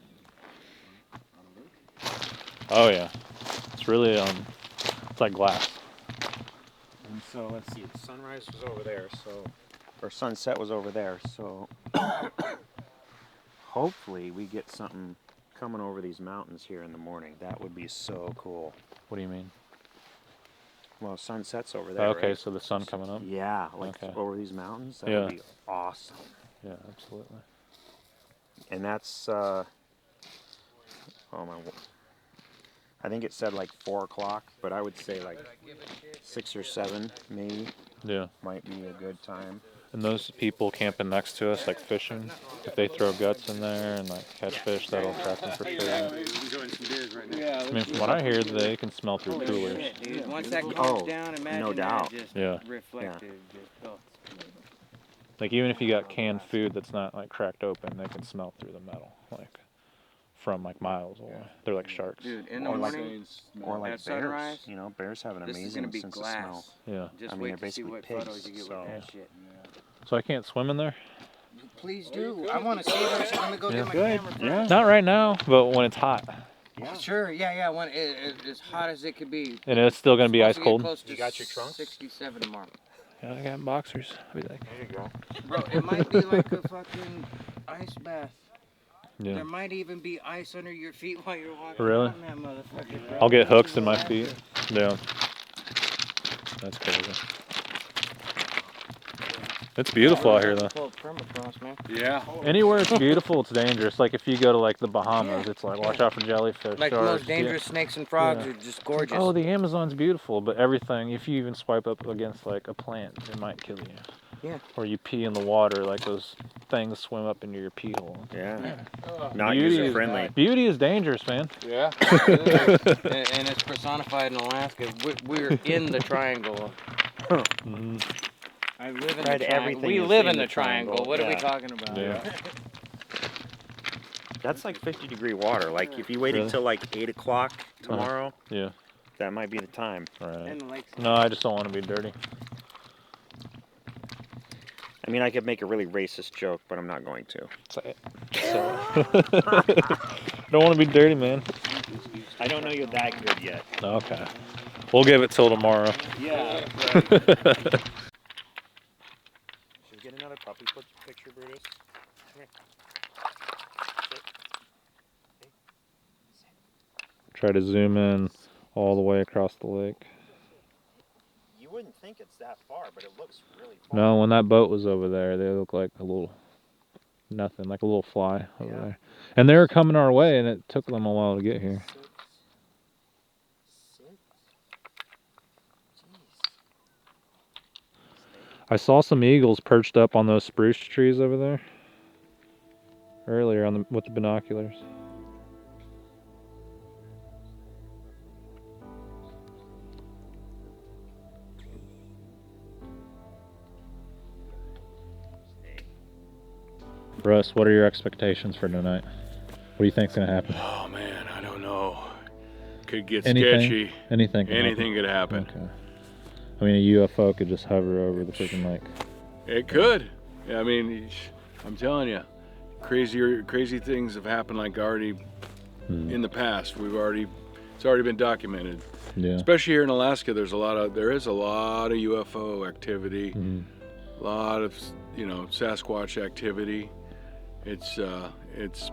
Speaker 3: Oh yeah. It's really it's like glass.
Speaker 2: And so let's see, sunrise was over there, so or sunset was over there, so hopefully we get something coming over these mountains here in the morning. That would be so cool.
Speaker 3: What do you mean?
Speaker 2: Well, sunset's over there.
Speaker 3: Okay,
Speaker 2: right?
Speaker 3: so the sun coming up.
Speaker 2: Yeah, like
Speaker 3: Okay.
Speaker 2: over these mountains. That
Speaker 3: Yeah.
Speaker 2: would be awesome.
Speaker 3: Yeah, absolutely.
Speaker 2: And that's I think it said like 4 o'clock, but I would say like 6 or 7 maybe
Speaker 3: Yeah.
Speaker 2: might be a good time.
Speaker 3: And those people camping next to us, like fishing, if they throw guts in there and like catch fish, that'll attract them for sure. I mean, from what I hear, they can smell through coolers.
Speaker 5: Shit, dude. Once that calms down, imagine
Speaker 2: no doubt.
Speaker 5: that just
Speaker 3: Yeah.
Speaker 5: reflected. Just,
Speaker 3: Like even if you got canned food that's not like cracked open, they can smell through the metal, like from like miles away. They're like sharks.
Speaker 5: dude, in the
Speaker 2: Or like-
Speaker 5: morning,
Speaker 2: Or like
Speaker 5: at
Speaker 2: bears.
Speaker 5: sunrise,
Speaker 2: You know, bears have an
Speaker 5: this is
Speaker 2: amazing
Speaker 5: gonna be
Speaker 2: sense of smell.
Speaker 5: glass.
Speaker 3: Yeah.
Speaker 5: Just
Speaker 2: I mean,
Speaker 5: wait
Speaker 2: they're
Speaker 5: to see
Speaker 2: basically
Speaker 5: what
Speaker 2: pigs,
Speaker 5: photos you get
Speaker 2: so-
Speaker 5: with that shit.
Speaker 3: So I can't swim in there?
Speaker 5: Please do. I want to see them. So let me go get my
Speaker 3: Good.
Speaker 5: camera.
Speaker 2: Yeah.
Speaker 3: Not right now, but when it's hot.
Speaker 2: Yeah.
Speaker 5: Sure. Yeah. When as hot as it could be.
Speaker 3: And it's still gonna be
Speaker 5: Supposed
Speaker 3: ice
Speaker 5: to get
Speaker 3: cold.
Speaker 5: close to
Speaker 2: You got your trunks?
Speaker 5: 67 tomorrow.
Speaker 3: Yeah, I got boxers. I'll be like,
Speaker 2: There you go.
Speaker 5: Bro, it might be like a fucking ice bath.
Speaker 3: yeah.
Speaker 5: There might even be ice under your feet while you're walking
Speaker 3: Really?
Speaker 5: around that motherfucker, bro.
Speaker 3: I'll get hooks in my feet. Yeah. That's crazy. It's beautiful out here though.
Speaker 5: Pull permafrost, man.
Speaker 6: Yeah.
Speaker 3: Anywhere it's beautiful, it's dangerous. Like if you go to like the Bahamas, it's like watch out for jellyfish.
Speaker 5: Like the
Speaker 3: sharks,
Speaker 5: most dangerous snakes and frogs are just gorgeous.
Speaker 3: Oh, the Amazon's beautiful, but everything, if you even swipe up against like a plant, it might kill you.
Speaker 5: Yeah.
Speaker 3: Or you pee in the water, like those things swim up into your pee hole.
Speaker 2: Yeah. Not
Speaker 3: Beauty
Speaker 2: user
Speaker 3: is-
Speaker 2: friendly.
Speaker 3: Beauty is dangerous, man.
Speaker 6: Yeah.
Speaker 5: and it's personified in Alaska. We're in the triangle.
Speaker 3: Mhm.
Speaker 5: I live in
Speaker 2: Right,
Speaker 5: the triangle.
Speaker 2: everything
Speaker 5: We
Speaker 2: is
Speaker 5: live
Speaker 2: in
Speaker 5: in
Speaker 2: the
Speaker 5: the triangle.
Speaker 2: triangle,
Speaker 5: What are we
Speaker 2: yeah.
Speaker 5: talking about?
Speaker 3: Yeah.
Speaker 2: That's like 50-degree water. Like if you waited
Speaker 3: Really?
Speaker 2: till like 8 o'clock tomorrow,
Speaker 3: Yeah.
Speaker 2: that might be the time.
Speaker 3: Right.
Speaker 5: And the lakes.
Speaker 3: No, I just don't want to be dirty.
Speaker 2: I mean, I could make a really racist joke, but I'm not going to.
Speaker 3: Say it. Don't want to be dirty, man.
Speaker 2: I don't know you're that good yet.
Speaker 3: Okay. We'll give it till tomorrow.
Speaker 2: Yeah. Right. Should we get another puppy picture, Brutus? Come here.
Speaker 3: Try to zoom in all the way across the lake.
Speaker 2: You wouldn't think it's that far, but it looks really far.
Speaker 3: No, when that boat was over there, they looked like a little nothing, like a little fly over
Speaker 2: Yeah.
Speaker 3: there. And they were coming our way, and it took them a while to get here. I saw some eagles perched up on those spruce trees over there earlier with the binoculars. Russ, what are your expectations for tonight? What do you think's gonna happen?
Speaker 6: Oh man, I don't know. Could get
Speaker 3: Anything?
Speaker 6: sketchy.
Speaker 3: Anything? Can
Speaker 6: Anything could happen.
Speaker 3: happen. Okay. I mean, a UFO could just hover over the freaking lake.
Speaker 6: It could. Yeah, I mean, I'm telling you, crazy things have happened like already in the past. It's already been documented.
Speaker 3: Yeah.
Speaker 6: Especially here in Alaska, there is a lot of UFO activity, a lot of Sasquatch activity. It's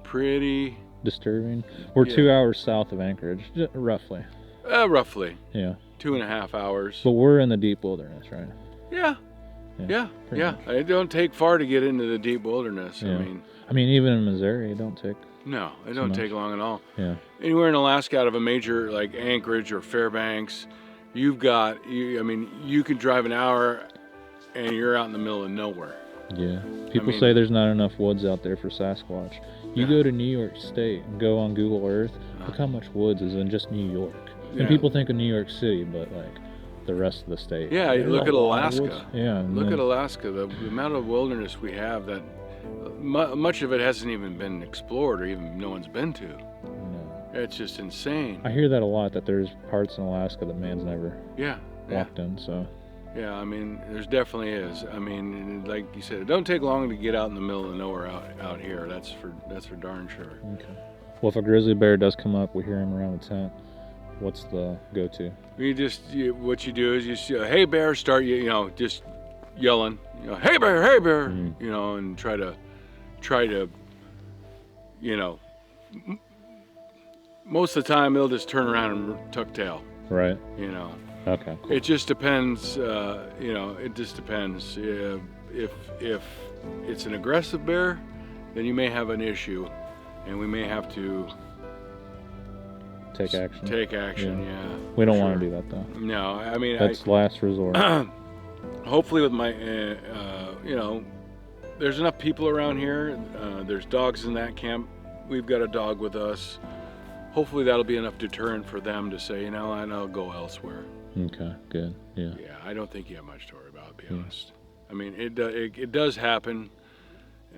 Speaker 6: pretty
Speaker 3: Disturbing. We're
Speaker 6: Yeah.
Speaker 3: 2 hours south of Anchorage, roughly.
Speaker 6: roughly
Speaker 3: Yeah.
Speaker 6: 2.5 hours.
Speaker 3: But we're in the deep wilderness, right?
Speaker 6: Yeah.
Speaker 3: Yeah, pretty
Speaker 6: Yeah. It don't take far to get into the deep wilderness.
Speaker 3: Yeah.
Speaker 6: I mean,
Speaker 3: even in Missouri, it don't take.
Speaker 6: no, it
Speaker 3: So
Speaker 6: don't
Speaker 3: much.
Speaker 6: take long at all.
Speaker 3: Yeah.
Speaker 6: Anywhere in Alaska out of a major like Anchorage or Fairbanks, you can drive an hour and you're out in the middle of nowhere.
Speaker 3: Yeah. People
Speaker 6: mean-
Speaker 3: say there's not enough woods out there for Sasquatch. You
Speaker 6: Yeah.
Speaker 3: go to New York State and go on Google Earth, look how much woods is in just New York.
Speaker 6: Yeah.
Speaker 3: And people think of New York City, but like the rest of the state.
Speaker 6: Yeah, you
Speaker 3: there's
Speaker 6: look
Speaker 3: a
Speaker 6: at
Speaker 3: lot of
Speaker 6: Alaska.
Speaker 3: woods. Yeah. and
Speaker 6: Look
Speaker 3: then-
Speaker 6: at Alaska, the amount of wilderness we have that much of it hasn't even been explored or even no one's been to.
Speaker 3: No.
Speaker 6: It's just insane.
Speaker 3: I hear that a lot, that there's parts in Alaska that man's never
Speaker 6: Yeah, yeah,
Speaker 3: walked in, so.
Speaker 6: yeah. I mean, there's definitely is. I mean, like you said, it don't take long to get out in the middle of nowhere out here. That's for darn sure.
Speaker 3: Okay.
Speaker 1: Well, if a grizzly bear does come up, we hear him around the tent. What's the go-to?
Speaker 6: What you do is you see, hey bear, start just yelling, hey bear, and try to, most of the time they'll just turn around and tuck tail.
Speaker 1: Right. Okay. Cool.
Speaker 6: It just depends. It just depends. If it's an aggressive bear, then you may have an issue, and we may have to
Speaker 1: take action.
Speaker 6: Yeah.
Speaker 1: We don't want to do that though.
Speaker 6: No, I mean
Speaker 1: that's last resort.
Speaker 6: Hopefully, with my, there's enough people around here. There's dogs in that camp. We've got a dog with us. Hopefully, that'll be enough deterrent for them to say, I'll go elsewhere.
Speaker 1: Okay, good. Yeah.
Speaker 6: Yeah, I don't think you have much to worry about, to be honest. I mean, it does happen.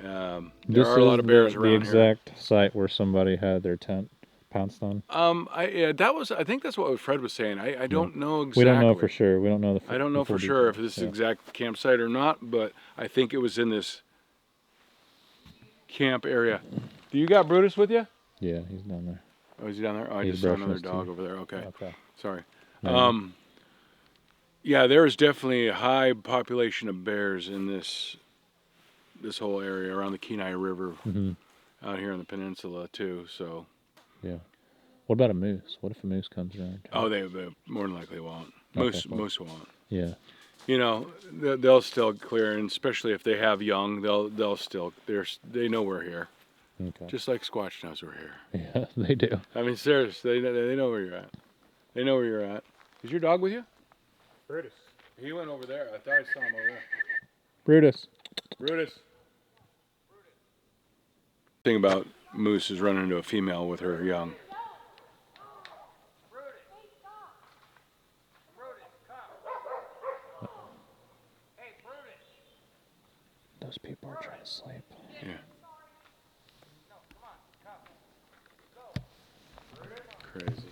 Speaker 6: There are a lot of bears around here.
Speaker 1: The exact site where somebody had their tent pounced on.
Speaker 6: I think that's what Fred was saying. I don't know exactly.
Speaker 1: We don't know for sure. We don't know
Speaker 6: I don't know for sure if this is exact campsite or not, but I think it was in this camp area. Do you got Brutus with you?
Speaker 1: Yeah, he's down there.
Speaker 6: Oh, is he down there? Oh, I just saw another dog over there. Okay. Sorry.
Speaker 1: No.
Speaker 6: Yeah, there is definitely a high population of bears in this whole area around the Kenai River, out here on the peninsula too. So.
Speaker 1: Yeah. What about a moose? What if a moose comes around?
Speaker 6: Oh, they more than likely won't. Moose won't.
Speaker 1: Yeah.
Speaker 6: They'll still clear, and especially if they have young, they'll still they know we're here.
Speaker 1: Okay.
Speaker 6: Just like Squatch knows we're here.
Speaker 1: Yeah, they do.
Speaker 6: I mean, seriously, they know where you're at. They know where you're at. Is your dog with you?
Speaker 2: Brutus.
Speaker 6: He went over there. I thought I saw him over there.
Speaker 1: Brutus.
Speaker 6: Thing about moose is running into a female with her young.
Speaker 1: Those people are trying to sleep.
Speaker 6: Yeah. Crazy.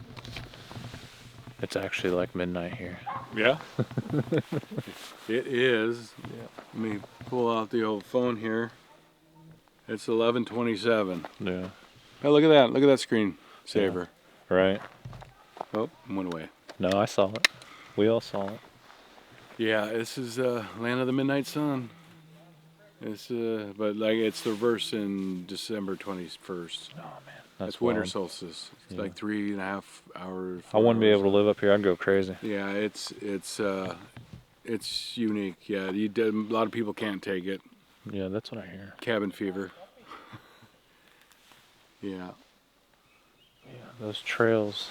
Speaker 1: It's actually like midnight here.
Speaker 6: Yeah? It is. Yeah. Let me pull out the old phone here. It's 11:27.
Speaker 1: Yeah.
Speaker 6: Oh, look at that. Look at that screen saver.
Speaker 1: Yeah. Right.
Speaker 6: Oh, went away.
Speaker 1: No, I saw it. We all saw it.
Speaker 6: Yeah, this is Land of the Midnight Sun. It's but like it's the verse in December 21st.
Speaker 1: Oh man,
Speaker 6: that's winter solstice. It's like 3.5 hours.
Speaker 1: I wouldn't be able to live up here. I'd go crazy.
Speaker 6: Yeah, it's unique. Yeah, a lot of people can't take it.
Speaker 1: Yeah, that's what I hear.
Speaker 6: Cabin fever. Yeah.
Speaker 1: Yeah, those trails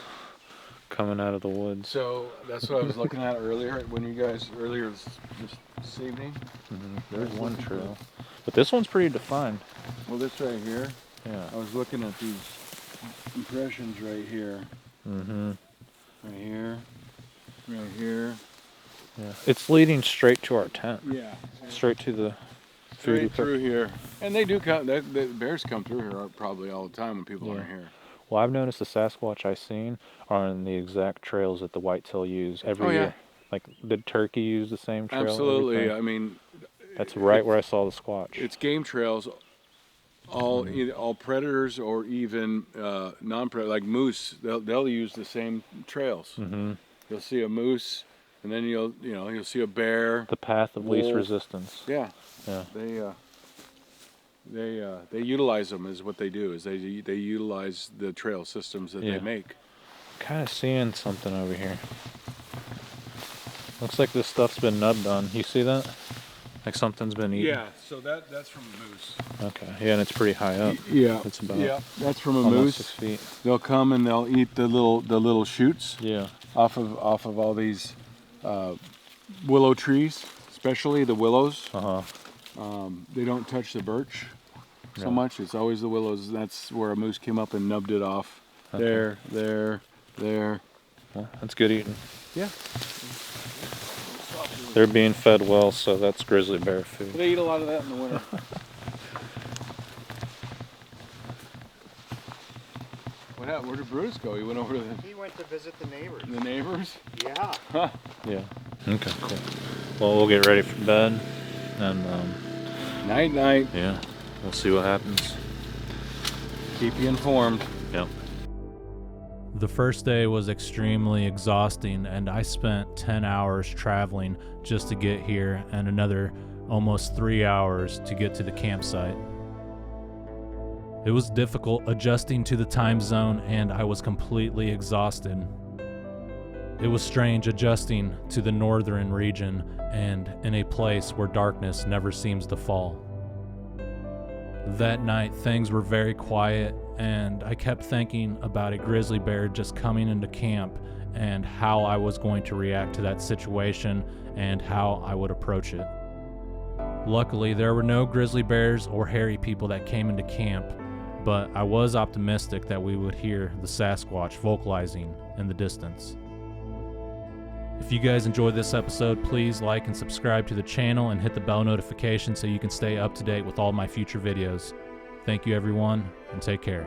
Speaker 1: coming out of the woods.
Speaker 6: So that's what I was looking at earlier when you guys this evening.
Speaker 1: There's one trail, but this one's pretty defined.
Speaker 6: Well, this right here.
Speaker 1: Yeah.
Speaker 6: I was looking at these impressions right here. Right here. Right here.
Speaker 1: Yeah. It's leading straight to our tent.
Speaker 6: Yeah.
Speaker 1: Straight to the
Speaker 6: straight through here. And they do come. The bears come through here probably all the time when people aren't here.
Speaker 1: Well, I've noticed the Sasquatch I've seen are on the exact trails that the whitetail use every year. Like the turkey use the same trail.
Speaker 6: Absolutely.
Speaker 1: Everything.
Speaker 6: I mean,
Speaker 1: that's right where I saw the Squatch.
Speaker 6: It's game trails. All predators or even non-predators like moose. They'll use the same trails. You'll see a moose, and then you'll see a bear.
Speaker 1: The path of least resistance.
Speaker 6: Yeah.
Speaker 1: Yeah.
Speaker 6: They utilize them is what they do. Is they utilize the trail systems that they make.
Speaker 1: Kind of seeing something over here. Looks like this stuff's been nubbed on. You see that? Like something's been eaten.
Speaker 6: Yeah. So that's from a moose.
Speaker 1: Okay. Yeah, and it's pretty high up.
Speaker 6: Yeah.
Speaker 1: It's about
Speaker 6: that's from a
Speaker 1: almost
Speaker 6: moose.
Speaker 1: 6 feet.
Speaker 6: They'll come and they'll eat the little shoots.
Speaker 1: Yeah.
Speaker 6: Off of all these willow trees, especially the willows. They don't touch the birch so much. It's always the willows. That's where a moose came up and nubbed it off. Okay. There.
Speaker 1: Well, that's good eating.
Speaker 6: Yeah.
Speaker 1: They're being fed well, so that's grizzly bear food.
Speaker 6: They eat a lot of that in the winter. What happened? Where did Brutus go? He went over to
Speaker 2: He went to visit the neighbors.
Speaker 6: the neighbors?
Speaker 2: Yeah.
Speaker 6: Huh.
Speaker 1: Yeah. Okay, cool. Well, we'll get ready for bed, and
Speaker 6: Night.
Speaker 1: yeah, we'll see what happens.
Speaker 6: Keep you informed.
Speaker 3: Yep.
Speaker 1: The first day was extremely exhausting, and I spent 10 hours traveling just to get here and another almost 3 hours to get to the campsite. It was difficult adjusting to the time zone, and I was completely exhausted. It was strange adjusting to the northern region and in a place where darkness never seems to fall. That night, things were very quiet, and I kept thinking about a grizzly bear just coming into camp and how I was going to react to that situation and how I would approach it. Luckily, there were no grizzly bears or hairy people that came into camp, but I was optimistic that we would hear the Sasquatch vocalizing in the distance. If you guys enjoyed this episode, please like and subscribe to the channel and hit the bell notification so you can stay up to date with all my future videos. Thank you everyone, and take care.